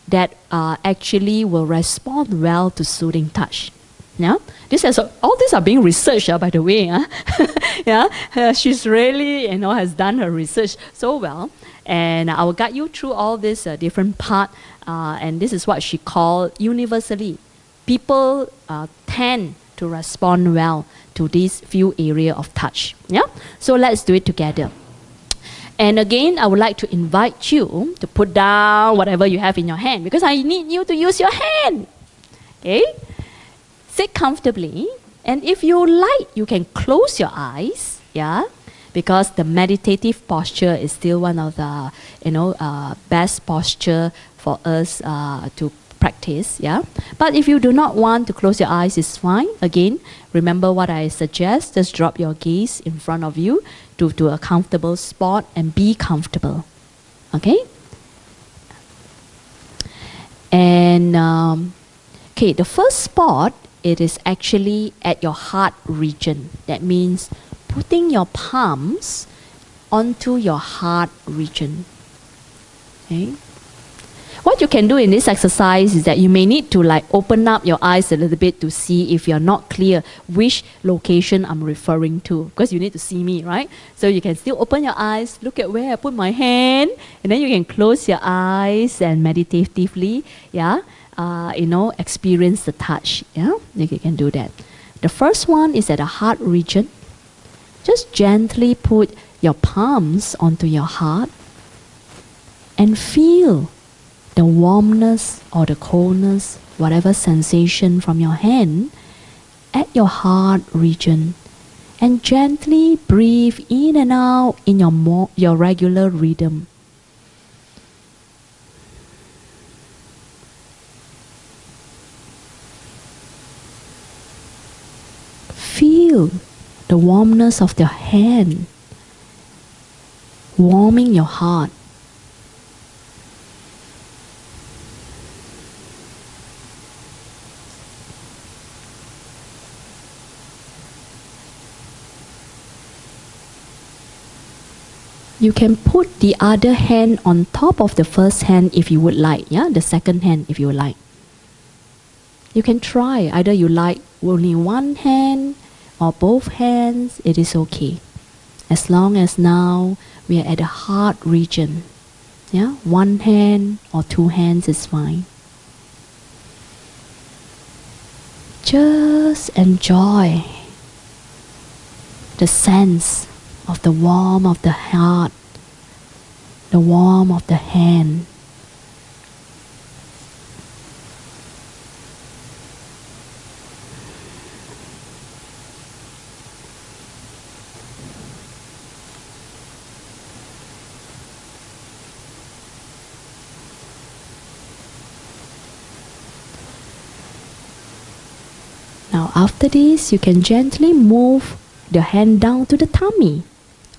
Speaker 1: that actually will respond well to soothing touch. Yeah, all these are being researched, by the way. Yeah, she's really, has done her research so well, and I will guide you through all these different parts. And this is what she called universally. People tend to respond well to these few areas of touch. Yeah, so let's do it together. And again, I would like to invite you to put down whatever you have in your hand, because I need you to use your hand. Okay? Sit comfortably, and if you like, you can close your eyes, yeah, because the meditative posture is still one of the, best posture for us to practice, yeah. But if you do not want to close your eyes, it's fine. Again, remember what I suggest, just drop your gaze in front of you to a comfortable spot and be comfortable, okay? And, okay, the first spot, it is actually at your heart region. That means putting your palms onto your heart region. Okay? What you can do in this exercise is that you may need to open up your eyes a little bit to see if you're not clear which location I'm referring to, because you need to see me, right? So you can still open your eyes, look at where I put my hand, and then you can close your eyes and meditatively, yeah, experience the touch. Yeah, you can do that. The first one is at the heart region. Just gently put your palms onto your heart and feel the warmness or the coldness, whatever sensation from your hand at your heart region, and gently breathe in and out in your regular rhythm. Feel the warmness of your hand warming your heart. You can put the other hand on top of the first hand if you would like, yeah, the second hand if you would like. You can try, either you like only one hand or both hands, it is okay. As long as now we are at the heart region, yeah, one hand or two hands is fine. Just enjoy the sense of the warmth of the heart, the warmth of the hand. Now after this, you can gently move the hand down to the tummy,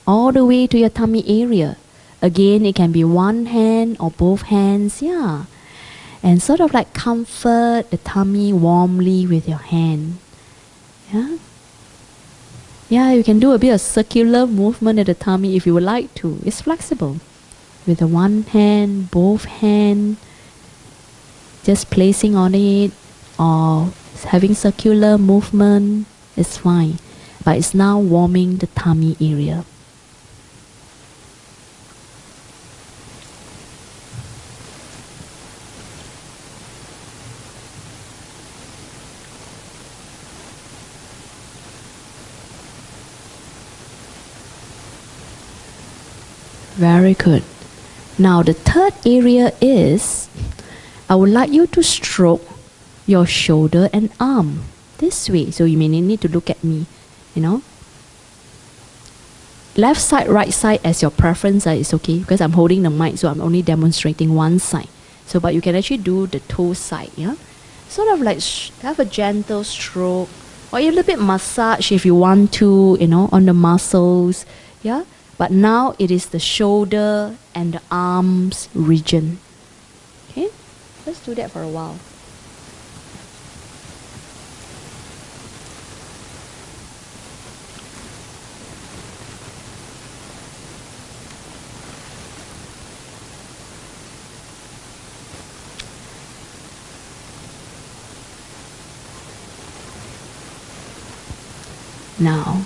Speaker 1: all the way to your tummy area. Again, it can be one hand or both hands, yeah. And sort of like comfort the tummy warmly with your hand. Yeah. Yeah, you can do a bit of circular movement at the tummy if you would like to. It's flexible. With the one hand, both hands, just placing on it or having circular movement is fine. But it's now warming the tummy area. Very good. Now the third area is, I would like you to stroke your shoulder and arm this way. So you may need to look at me, you know. Left side, right side as your preference is okay, because I'm holding the mic, so I'm only demonstrating one side. So, but you can actually do the toe side, yeah. Sort of like have a gentle stroke, or a little bit massage if you want to, you know, on the muscles, yeah. But now it is the shoulder and the arms region. Okay, let's do that for a while. Now,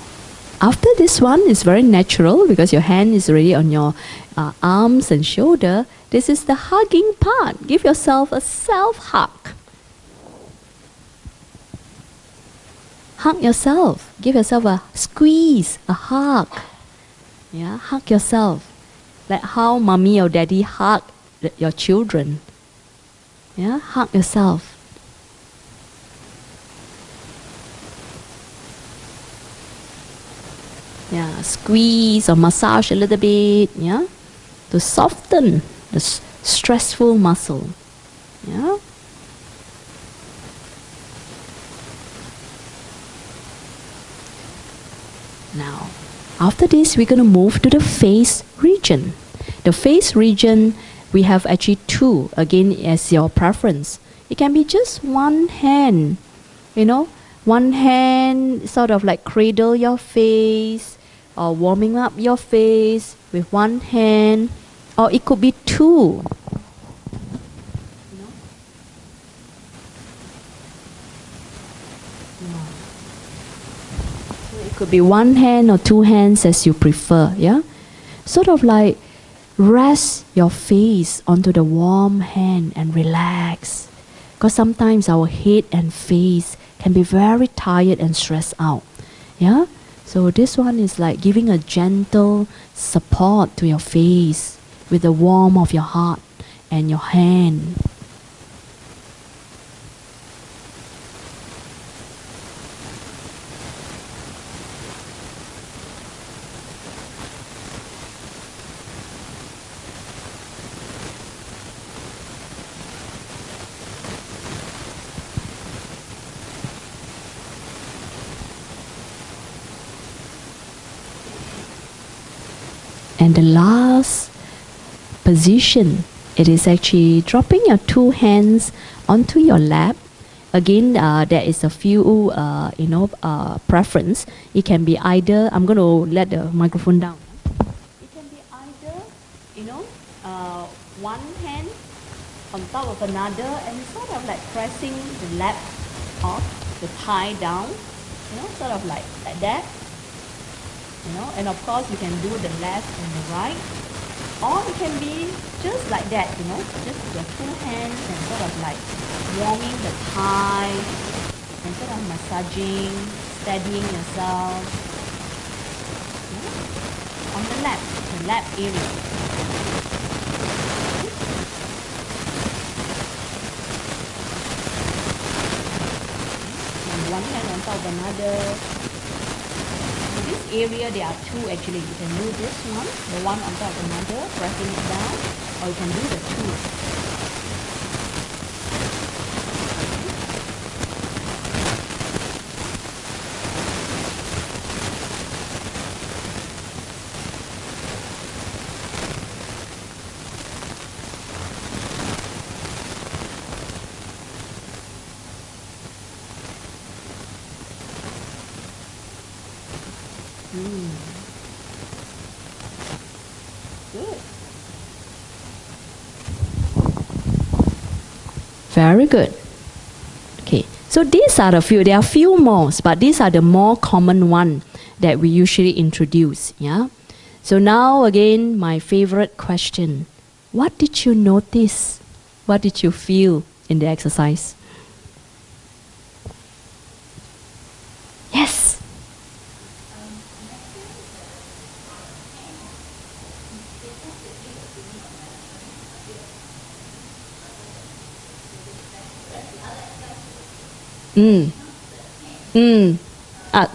Speaker 1: after this one is very natural because your hand is already on your arms and shoulder. This is the hugging part. Give yourself a self-hug. Hug yourself. Give yourself a squeeze, a hug. Yeah, hug yourself. Like how mommy or daddy hug your children. Yeah, hug yourself. Yeah, squeeze or massage a little bit, yeah, to soften the stressful muscle. Yeah. Now, after this, we're going to move to the face region. The face region, we have actually two, again, as your preference. It can be just one hand, you know, one hand sort of like cradle your face, or warming up your face with one hand, or it could be two. So it could be one hand or two hands as you prefer, yeah? Sort of like rest your face onto the warm hand and relax. Because sometimes our head and face can be very tired and stressed out, yeah? So this one is like giving a gentle support to your face with the warmth of your heart and your hand. And the last position, it is actually dropping your two hands onto your lap. Again, there is a few, preference. It can be either, I'm going to let the microphone down. It can be either, one hand on top of another, and sort of like pressing the lap off, the thigh down, sort of like that. And of course you can do the left and the right, or it can be just like that, just your two hands and sort of like warming the thigh and sort of massaging, steadying yourself on the lap area. And one hand on top of another. This area, there are two actually. You can do this one, the one on top of another, pressing it down, or you can do the two. Good. Very good. Okay, so these are the few. There are a few more, but these are the more common one that we usually introduce. Yeah. So now again, my favorite question: what did you notice? What did you feel in the exercise? Yes.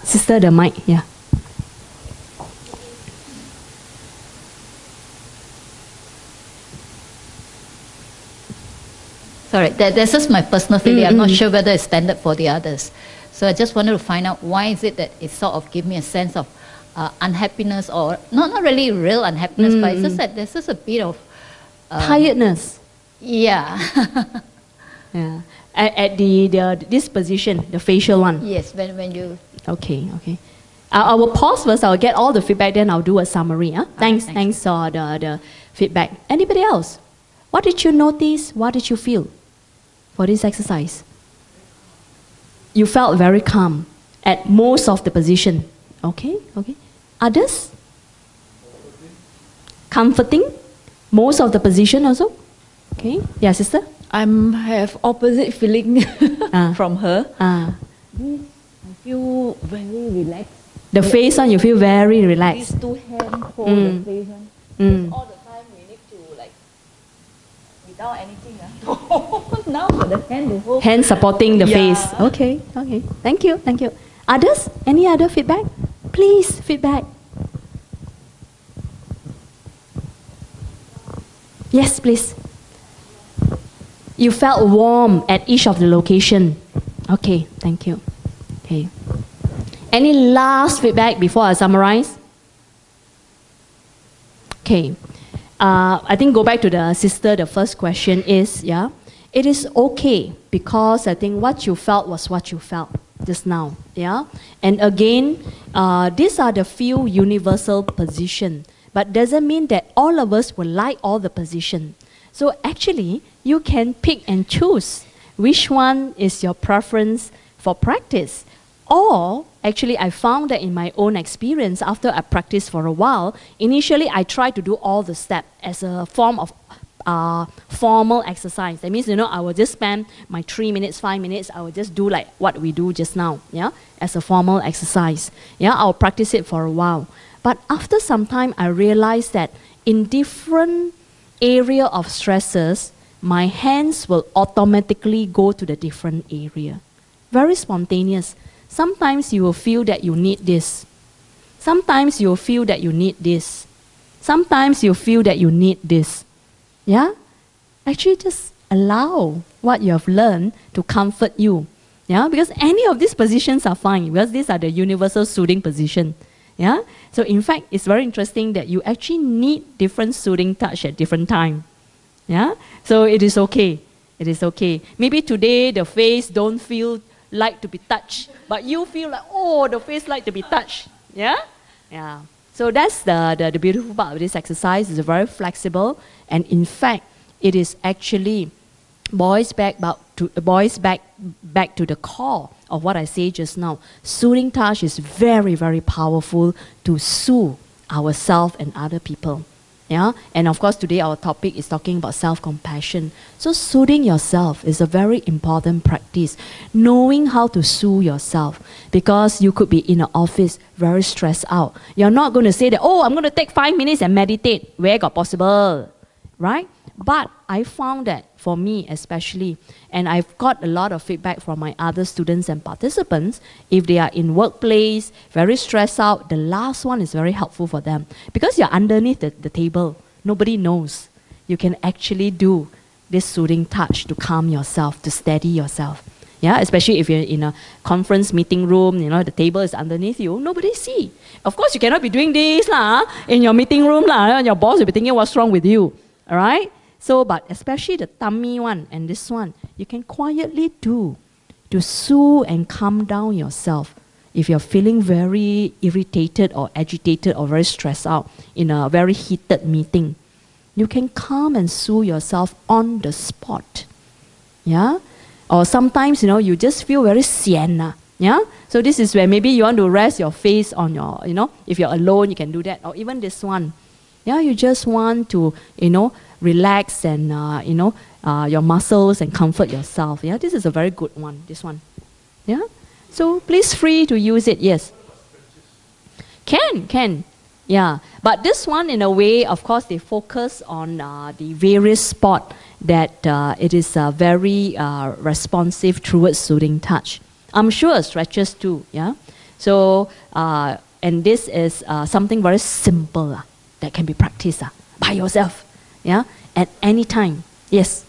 Speaker 1: Sister, the mic, yeah.
Speaker 4: Sorry, that's just my personal feeling. I'm not sure whether it's standard for the others. So I just wanted to find out why is it that it sort of gives me a sense of unhappiness, or not really real unhappiness, but it's just that there's just a bit of
Speaker 1: tiredness.
Speaker 4: Yeah.
Speaker 1: Yeah. At this position, the facial one.
Speaker 4: Yes, when you.
Speaker 1: Okay. I will pause first. I'll get all the feedback. Then I'll do a summary. Huh? Thanks for the feedback. Anybody else? What did you notice? What did you feel for this exercise? You felt very calm at most of the position. Okay. Others? Comforting? Most of the position also? Okay. Yeah, sister?
Speaker 5: I have opposite feeling from her. I feel very relaxed.
Speaker 1: The face one, you feel very relaxed.
Speaker 5: These two hands hold the face one. All the time we need to like, without anything. Now for the hand to hold.
Speaker 1: Hand supporting the face. Okay. Thank you. Others? Any other feedback? Please, feedback. Yes, please. You felt warm at each of the location. Okay, thank you. Okay. Any last feedback before I summarize? Okay. I think go back to the sister, the first question is, it is okay because I think what you felt was what you felt just now. And again, these are the few universal positions, but doesn't mean that all of us will like all the position. So actually, you can pick and choose which one is your preference for practice. Or actually, I found that in my own experience, after I practiced for a while, initially I tried to do all the steps as a form of formal exercise. That means, I will just spend my 3 minutes, 5 minutes, I will just do like what we do just now, as a formal exercise. I'll practice it for a while. But after some time, I realized that in different area of stresses, my hands will automatically go to the different area. Very spontaneous. Sometimes you will feel that you need this. Sometimes you will feel that you need this. Sometimes you feel that you need this. Actually just allow what you have learned to comfort you. Because any of these positions are fine, because these are the universal soothing position. So in fact, it's very interesting that you actually need different soothing touch at different time. So it is okay. It is okay. Maybe today the face don't feel like to be touched, but you feel like, oh, the face like to be touched. So that's the beautiful part of this exercise. It's very flexible, and in fact, it is actually boils back to the core of what I say just now. Soothing touch is very, very powerful to soothe ourselves and other people. And of course today our topic is talking about self-compassion. So soothing yourself is a very important practice. Knowing how to soothe yourself, because you could be in an office very stressed out. You're not going to say that, oh, I'm going to take 5 minutes and meditate. Where got possible, right? But I found that for me especially, and I've got a lot of feedback from my other students and participants, if they are in workplace, very stressed out, the last one is very helpful for them. Because you're underneath the table, nobody knows. You can actually do this soothing touch to calm yourself, to steady yourself. Especially if you're in a conference meeting room, the table is underneath you, nobody see. Of course, you cannot be doing this in your meeting room, and your boss will be thinking what's wrong with you, all right? So, but especially the tummy one and this one, you can quietly do to soothe and calm down yourself. If you're feeling very irritated or agitated or very stressed out in a very heated meeting, you can calm and soothe yourself on the spot. Or sometimes, you just feel very sian. So this is where maybe you want to rest your face on your, if you're alone, you can do that. Or even this one. You just want to, relax and, your muscles and comfort yourself. This is a very good one, this one. So please free to use it, yes. Can. But this one, in a way, of course, they focus on the various spot that it is very responsive towards soothing touch. I'm sure stretches too, yeah. So, and this is something very simple that can be practiced by yourself, yeah, at any time. Yes.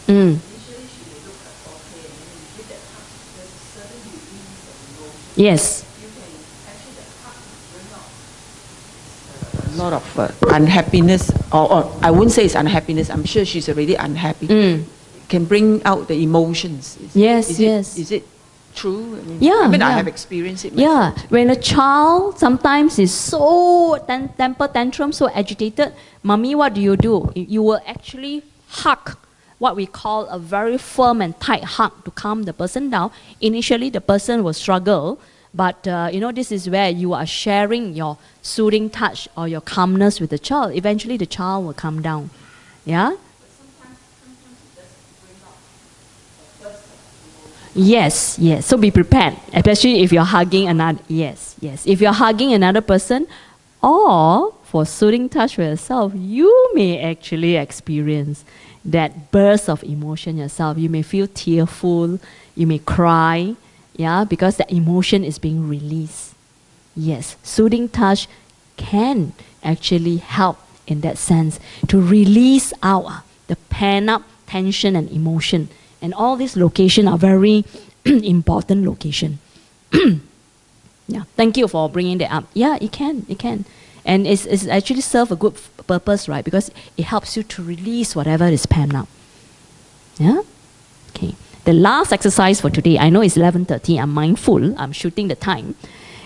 Speaker 1: Mm. Yes.
Speaker 2: A lot of unhappiness, or I wouldn't say it's unhappiness. I'm sure she's already unhappy. Can bring out the emotions.
Speaker 1: Yes,
Speaker 2: Is it true?
Speaker 1: Yeah,
Speaker 2: I mean,
Speaker 1: yeah.
Speaker 2: I have experienced it myself.
Speaker 1: Yeah, when a child sometimes is so temper tantrum, so agitated, mommy, what do? You will actually hug, what we call a very firm and tight hug to calm the person down. Initially, the person will struggle, but this is where you are sharing your soothing touch or your calmness with the child. Eventually, the child will calm down. Yeah. Yes, yes. So be prepared, especially if you're hugging another. Yes, yes. If you're hugging another person, or for soothing touch with yourself, you may actually experience that burst of emotion yourself. You may feel tearful. You may cry, yeah, because the emotion is being released. Yes, soothing touch can actually help in that sense to release out the pent-up tension and emotion. And all these locations are very important location. Yeah, thank you for bringing that up. Yeah, it can. And it's actually serve a good purpose, right? Because it helps you to release whatever is pent up. Yeah? Okay. The last exercise for today, I know it's 11:30, I'm mindful, I'm shooting the time.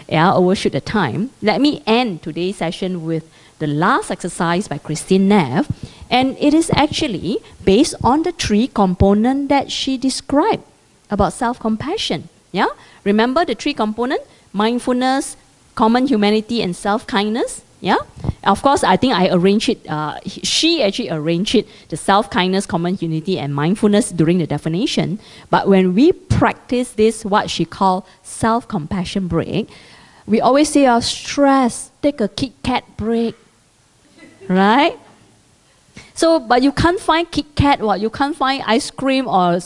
Speaker 1: Yeah, overshoot the time. Let me end today's session with the last exercise by Christine Neff. And it is actually based on the 3 components that she described about self-compassion. Yeah? Remember the 3 components? Mindfulness, common humanity, and self-kindness. Yeah? Of course, I think I arranged it, she actually arranged it, the self-kindness, common unity, and mindfulness during the definition. But when we practice this, what she called self-compassion break, we always say, stress, take a Kit Kat break. Right? So, but you can't find Kit Kat, you can't find ice cream or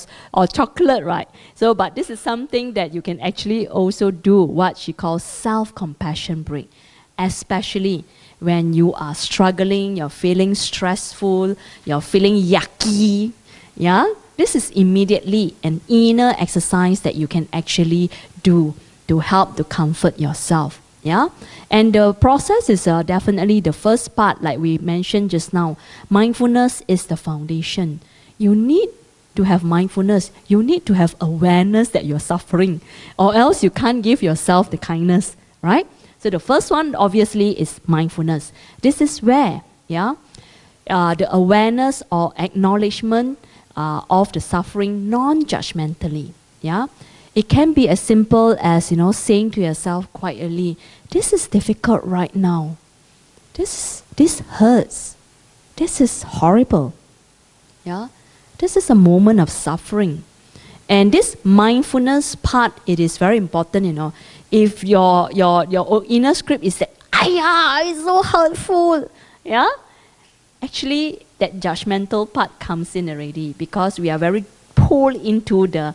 Speaker 1: chocolate, right? So, but this is something that you can actually also do, what she calls self-compassion break. Especially when you are struggling, you're feeling stressful, you're feeling yucky, yeah? This is immediately an inner exercise that you can actually do to help to comfort yourself. Yeah, and the process is definitely the first part, like we mentioned just now. Mindfulness is the foundation. You need to have mindfulness. You need to have awareness that you're suffering, or else you can't give yourself the kindness, right? So the first one, obviously, is mindfulness. This is where, the awareness or acknowledgement of the suffering non-judgmentally, yeah. It can be as simple as, saying to yourself quietly, this is difficult right now. This hurts. This is horrible. Yeah? This is a moment of suffering. And this mindfulness part, it is very important, If your inner script is that, it's so hurtful. Yeah? Actually, that judgmental part comes in already because we are very pulled into the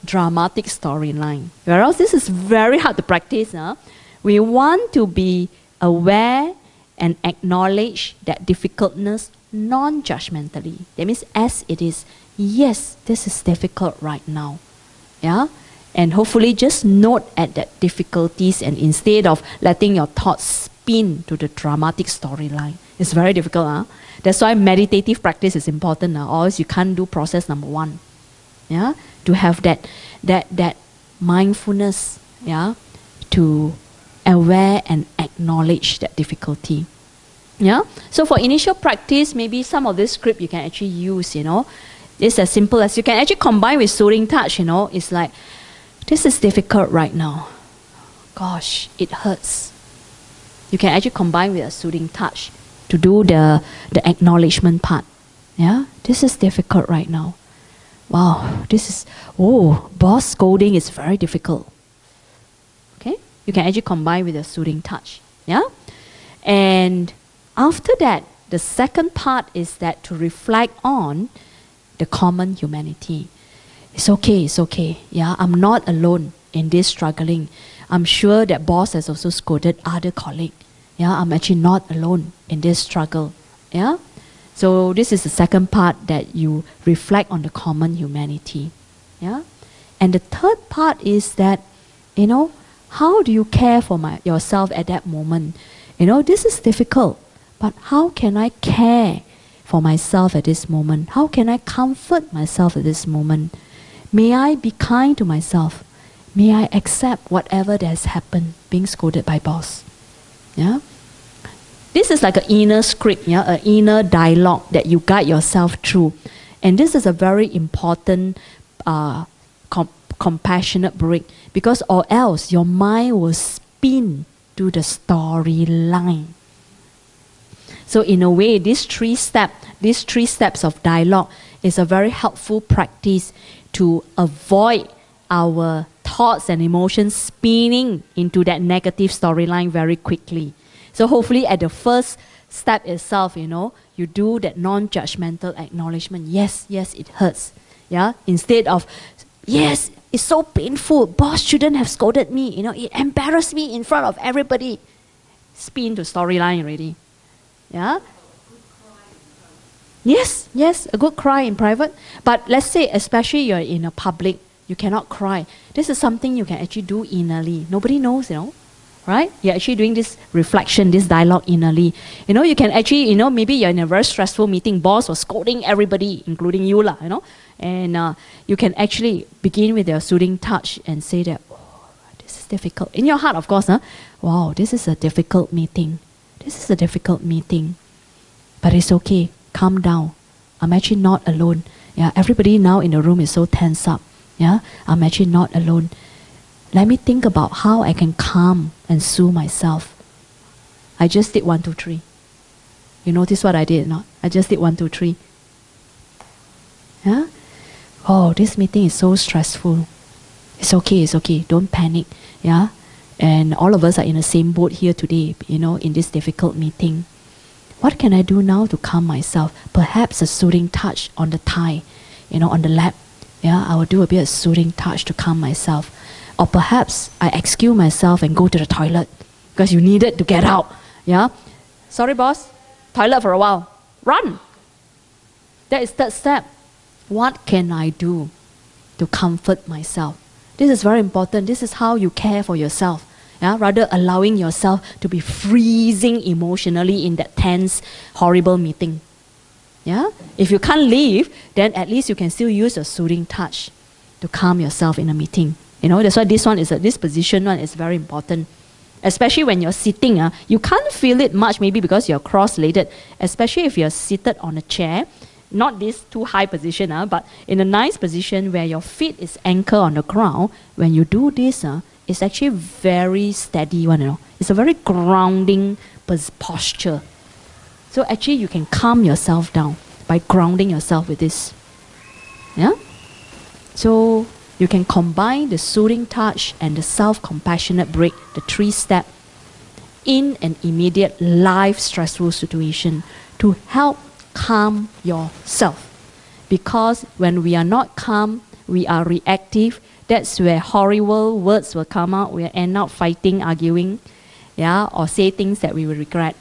Speaker 1: dramatic storyline. Whereas this is very hard to practice. We want to be aware and acknowledge that difficultness non-judgmentally. That means as it is. Yes, this is difficult right now. Yeah? And hopefully just note at that difficulties, and instead of letting your thoughts spin to the dramatic storyline. It's very difficult. That's why meditative practice is important. Or else you can't do process number 1. Yeah? To have that mindfulness, yeah, to aware and acknowledge that difficulty. Yeah? So for initial practice, maybe some of this script you can actually use, It's as simple as you can actually combine with soothing touch, It's like, this is difficult right now. Gosh, it hurts. You can actually combine with a soothing touch to do the acknowledgement part. Yeah? This is difficult right now. Wow, boss scolding is very difficult. Okay? You can actually combine with a soothing touch. Yeah? And after that, The second part is that to reflect on the common humanity. It's okay, it's okay. Yeah, I'm not alone in this struggling. I'm sure that boss has also scolded other colleague. Yeah, I'm actually not alone in this struggle. Yeah. So this is the second part, that you reflect on the common humanity. Yeah. And the third part is that, you know, how do you care for yourself at that moment? You know, this is difficult, but how can I care for myself at this moment? How can I comfort myself at this moment? May I be kind to myself? May I accept whatever that has happened, being scolded by boss? Yeah. This is like an inner script, yeah, an inner dialogue that you guide yourself through. And this is a very important compassionate break, because or else your mind will spin to the storyline. So in a way, these three steps of dialogue is a very helpful practice to avoid our thoughts and emotions spinning into that negative storyline very quickly. So hopefully at the first step itself, you know, you do that non-judgmental acknowledgement. Yes, yes, it hurts. Yeah, instead of, yes, it's so painful. Boss shouldn't have scolded me. You know, it embarrassed me in front of everybody. Spin to storyline already. Yeah. Yes, yes, a good cry in private. But let's say, especially you're in a public, you cannot cry. This is something you can actually do innerly. Nobody knows, you know. Right? You're actually doing this reflection, this dialogue innerly. You know, you can actually, you know, maybe you're in a very stressful meeting, boss was scolding everybody, including you, you know. And you can actually begin with your soothing touch and say that, oh, this is difficult. In your heart, of course, wow, this is a difficult meeting. This is a difficult meeting. But it's okay. Calm down. I'm actually not alone. Yeah, everybody now in the room is so tense up. Yeah, I'm actually not alone. Let me think about how I can calm and soothe myself. I just did 1, 2, 3. You notice what I did, not? I just did 1, 2, 3. Yeah? Oh, this meeting is so stressful. It's okay, it's okay. Don't panic. Yeah? And all of us are in the same boat here today, you know, in this difficult meeting. What can I do now to calm myself? Perhaps a soothing touch on the thigh, you know, on the lap. Yeah, I will do a bit of soothing touch to calm myself. Or perhaps I excuse myself and go to the toilet because you needed to get out. Yeah? Sorry, boss. Toilet for a while. Run. That is third step. What can I do to comfort myself? This is very important. This is how you care for yourself. Yeah? Rather allowing yourself to be freezing emotionally in that tense, horrible meeting. Yeah? If you can't leave, then at least you can still use a soothing touch to calm yourself in a meeting. You know, that's why this position one is very important. Especially when you're sitting, you can't feel it much maybe because you're cross-legged. Especially if you're seated on a chair, not this too high position, but in a nice position where your feet is anchored on the ground. When you do this, it's actually very steady one, you know. It's a very grounding posture. So actually you can calm yourself down by grounding yourself with this. Yeah? So you can combine the soothing touch and the self-compassionate break, the 3-step, in an immediate life stressful situation to help calm yourself. Because when we are not calm, we are reactive. That's where horrible words will come out. We'll end up fighting, arguing, yeah, or say things that we will regret.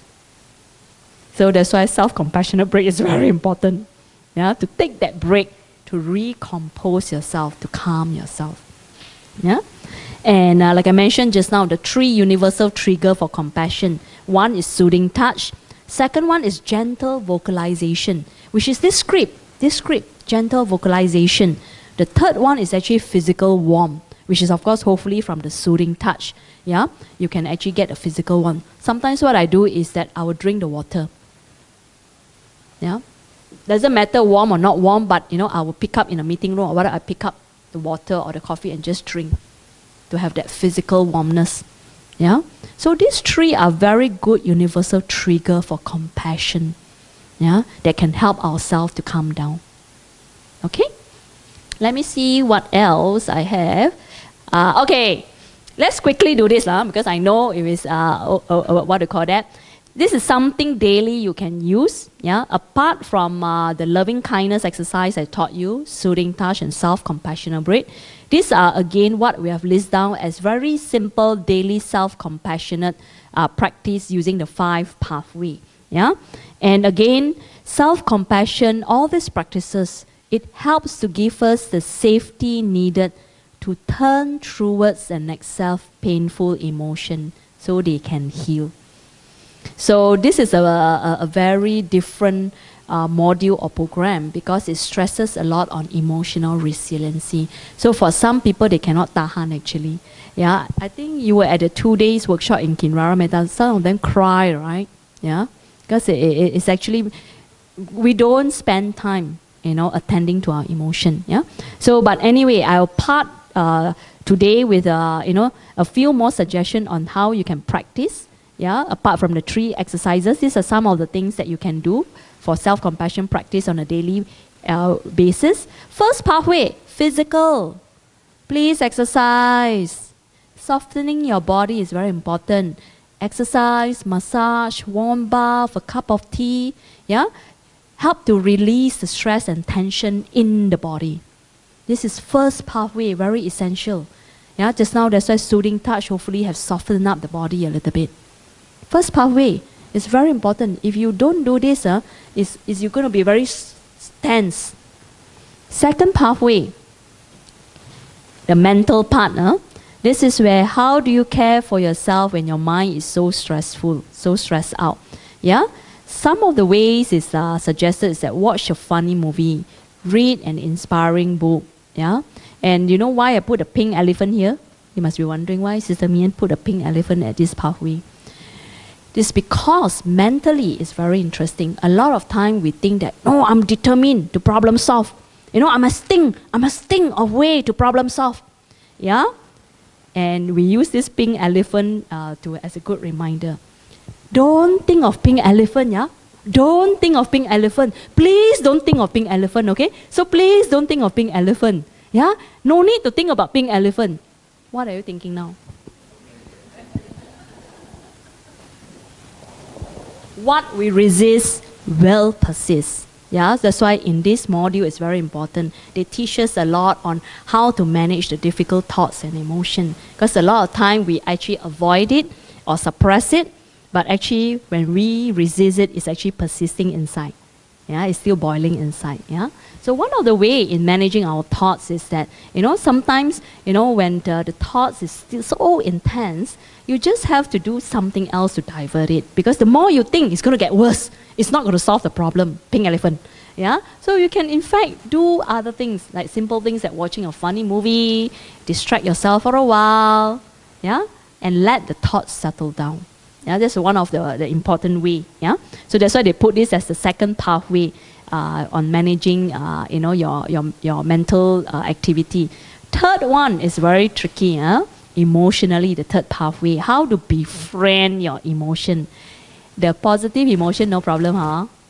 Speaker 1: So that's why self-compassionate break is very important. Yeah, to take that break, to recompose yourself, to calm yourself. Yeah? And like I mentioned just now, the 3 universal triggers for compassion. One is soothing touch. Second one is gentle vocalization, which is this script, gentle vocalization. The third one is actually physical warmth, which is of course hopefully from the soothing touch. Yeah? You can actually get a physical one. Sometimes what I do is that I will drink the water. Yeah? Doesn't matter warm or not warm, but you know, I will pick up in a meeting room or whether I pick up the water or the coffee and just drink to have that physical warmness. Yeah? So these 3 are very good universal trigger for compassion. Yeah? That can help ourselves to calm down. Okay? Let me see what else I have. Okay. Let's quickly do this because I know it is, what do you call that? This is something daily you can use. Yeah, apart from the loving kindness exercise I taught you, soothing touch and self-compassionate breath. These are again what we have listed down as very simple daily self-compassionate practice using the 5 pathway. Yeah, and again, self-compassion, all these practices, it helps to give us the safety needed to turn towards the next self-painful emotion so they can heal. So this is a very different module or program because it stresses a lot on emotional resiliency. So for some people, they cannot tahan actually. Yeah, I think you were at a 2 days workshop in Kinrara Metta. Some of them cry, right? Yeah, because it's actually, we don't spend time, attending to our emotion. Yeah. So, but anyway, I'll part today with a few more suggestions on how you can practice. Yeah, apart from the 3 exercises, these are some of the things that you can do for self-compassion practice on a daily basis. First pathway, physical. Please exercise. Softening your body is very important. Exercise, massage, warm bath, a cup of tea. Yeah, help to release the stress and tension in the body. This is first pathway, very essential. Yeah, just now that's why soothing touch hopefully have softened up the body a little bit. First pathway is very important. If you don't do this, you're going to be very tense. Second pathway, the mental part. This is where how do you care for yourself when your mind is so stressful, so stressed out. Yeah, some of the ways is suggested is that watch a funny movie, read an inspiring book. Yeah, and you know why I put a pink elephant here? You must be wondering why Sister Miyen put a pink elephant at this pathway. This because mentally it's very interesting. A lot of time we think that, no, I'm determined to problem solve. I must think of way to problem solve. Yeah? And we use this pink elephant as a good reminder. Don't think of pink elephant, yeah? Don't think of pink elephant. Please don't think of pink elephant, okay? So please don't think of pink elephant. Yeah? No need to think about pink elephant. What are you thinking now? What we resist will persist. Yeah, that's why in this module it's very important. They teach us a lot on how to manage the difficult thoughts and emotion. Because a lot of time we actually avoid it or suppress it, but actually when we resist it, it's actually persisting inside. Yeah, it's still boiling inside. Yeah. So one of the way in managing our thoughts is that, sometimes, when the thoughts is still so intense, you just have to do something else to divert it. Because the more you think, it's going to get worse. It's not going to solve the problem. Pink elephant. Yeah. So you can in fact do other things, like simple things like watching a funny movie, distract yourself for a while. Yeah. And let the thoughts settle down. Yeah, that's one of the important way. Yeah, so that's why they put this as the second pathway on managing, your mental activity. Third one is very tricky. Emotionally, the third pathway, how to befriend your emotion. The positive emotion, no problem,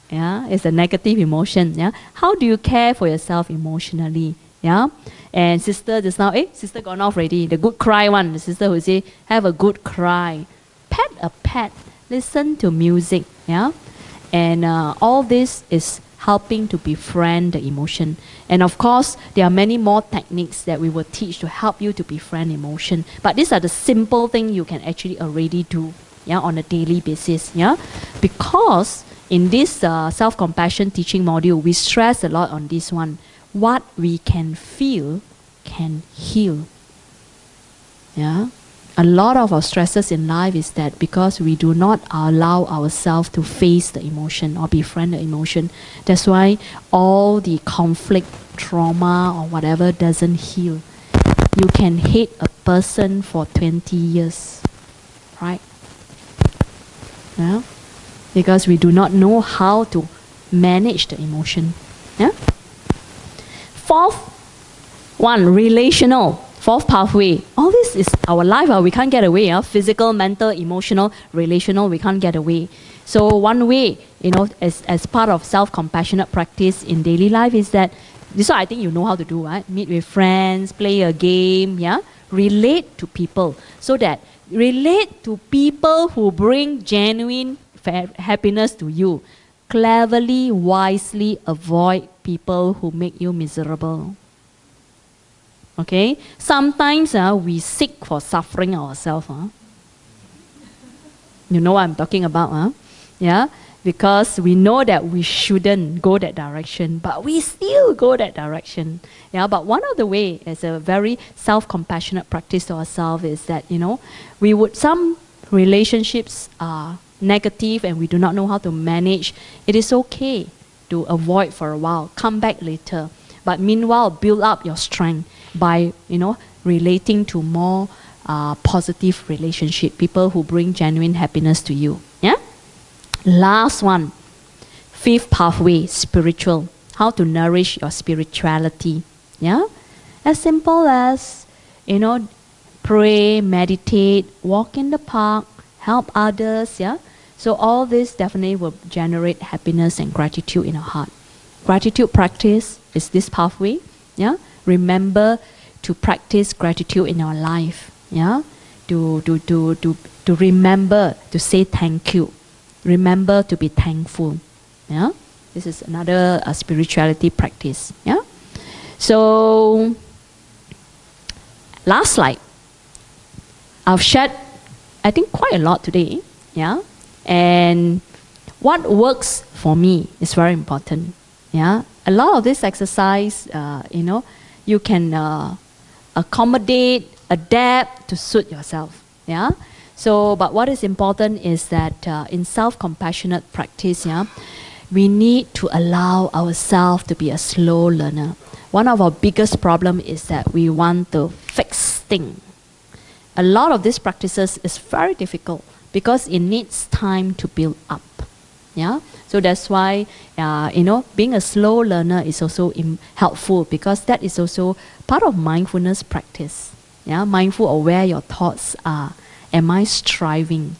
Speaker 1: Yeah, it's the negative emotion. Yeah, how do you care for yourself emotionally? Yeah, and sister just now, sister gone off already. The good cry one, the sister who say, have a good cry. Pet a pet, listen to music, yeah? And all this is helping to befriend the emotion. And of course, there are many more techniques that we will teach to help you to befriend emotion. But these are the simple things you can actually already do, yeah, on a daily basis, yeah? Because in this self-compassion teaching module, we stress a lot on this one. What we can feel can heal, yeah? A lot of our stresses in life is that because we do not allow ourselves to face the emotion or befriend the emotion. That's why all the conflict, trauma or whatever doesn't heal. You can hate a person for 20 years, right? Yeah? Because we do not know how to manage the emotion. Yeah? Fourth one, relational. Fourth pathway. All this is our life. We can't get away. Physical, mental, emotional, relational, we can't get away. So one way, as part of self-compassionate practice in daily life is that, this one I think you know how to do, right? Meet with friends, play a game, yeah? Relate to people. So that relate to people who bring genuine happiness to you. Cleverly, wisely avoid people who make you miserable. Okay? Sometimes we seek for suffering ourselves. You know what I'm talking about, yeah? Because we know that we shouldn't go that direction, but we still go that direction. Yeah, but one of the way as a very self-compassionate practice to ourselves is that, some relationships are negative and we do not know how to manage. It is okay to avoid for a while, come back later. But meanwhile, build up your strength by, relating to more positive relationship, people who bring genuine happiness to you. Yeah? Last one, fifth pathway, spiritual. How to nourish your spirituality. Yeah? As simple as, pray, meditate, walk in the park, help others. Yeah? So all this definitely will generate happiness and gratitude in our heart. Gratitude practice is this pathway. Yeah? Remember to practice gratitude in our life. Yeah? To remember to say thank you. Remember to be thankful. Yeah? This is another spirituality practice. Yeah? So, last slide. I've shared, I think, quite a lot today. Yeah? And what works for me is very important. Yeah? A lot of this exercise, you can accommodate, adapt to suit yourself. Yeah? So, but what is important is that in self-compassionate practice, we need to allow ourselves to be a slow learner. One of our biggest problems is that we want to fix things. A lot of these practices is very difficult because it needs time to build up. Yeah, so that's why being a slow learner is also helpful, because that is also part of mindfulness practice. Yeah, mindful of where your thoughts are. Am I striving,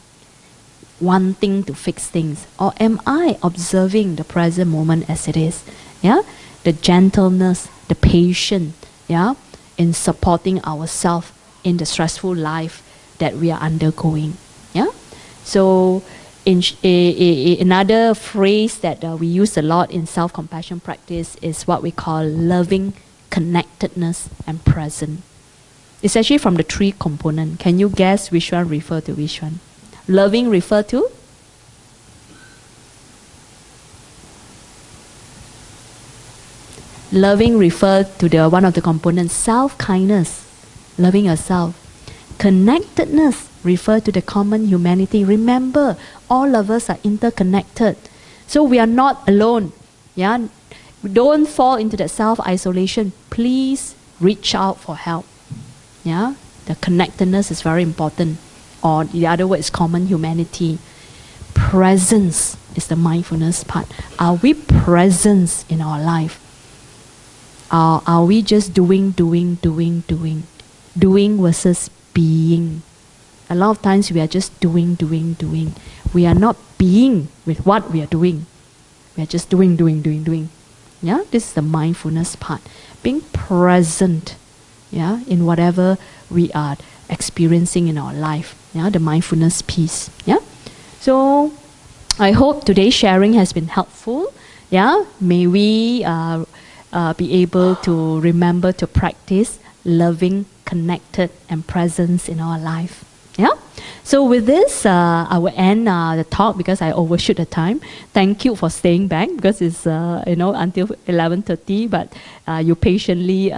Speaker 1: wanting to fix things? Or am I observing the present moment as it is? Yeah? The gentleness, the patience, in supporting ourselves in the stressful life that we are undergoing. Yeah? So, another phrase that we use a lot in self-compassion practice is what we call loving connectedness and present. It's actually from the three components. Can you guess which one refer to which one? Loving refer to? Loving refer to the one of the components, self-kindness, loving yourself. Connectedness refer to the common humanity. Remember, all of us are interconnected. So we are not alone. Yeah? Don't fall into that self-isolation. Please reach out for help. Yeah, the connectedness is very important. Or the other word is common humanity. Presence is the mindfulness part. Are we present in our life? Are we just doing versus being? A lot of times we are just doing. We are not being with what we are doing. We are just doing. Yeah, this is the mindfulness part. Being present. Yeah, in whatever we are experiencing in our life. Yeah, the mindfulness piece. Yeah, so I hope today's sharing has been helpful. Yeah, may we be able to remember to practice loving, connected, and presence in our life. Yeah. So with this, I will end the talk because I overshoot the time. Thank you for staying back because it's until 11:30, but you patiently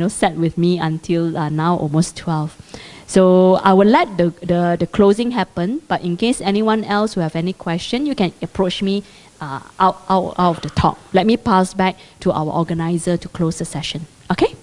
Speaker 1: sat with me until now almost 12. So I will let the closing happen. But in case anyone else who have any question, you can approach me out of the talk. Let me pass back to our organizer to close the session. Okay.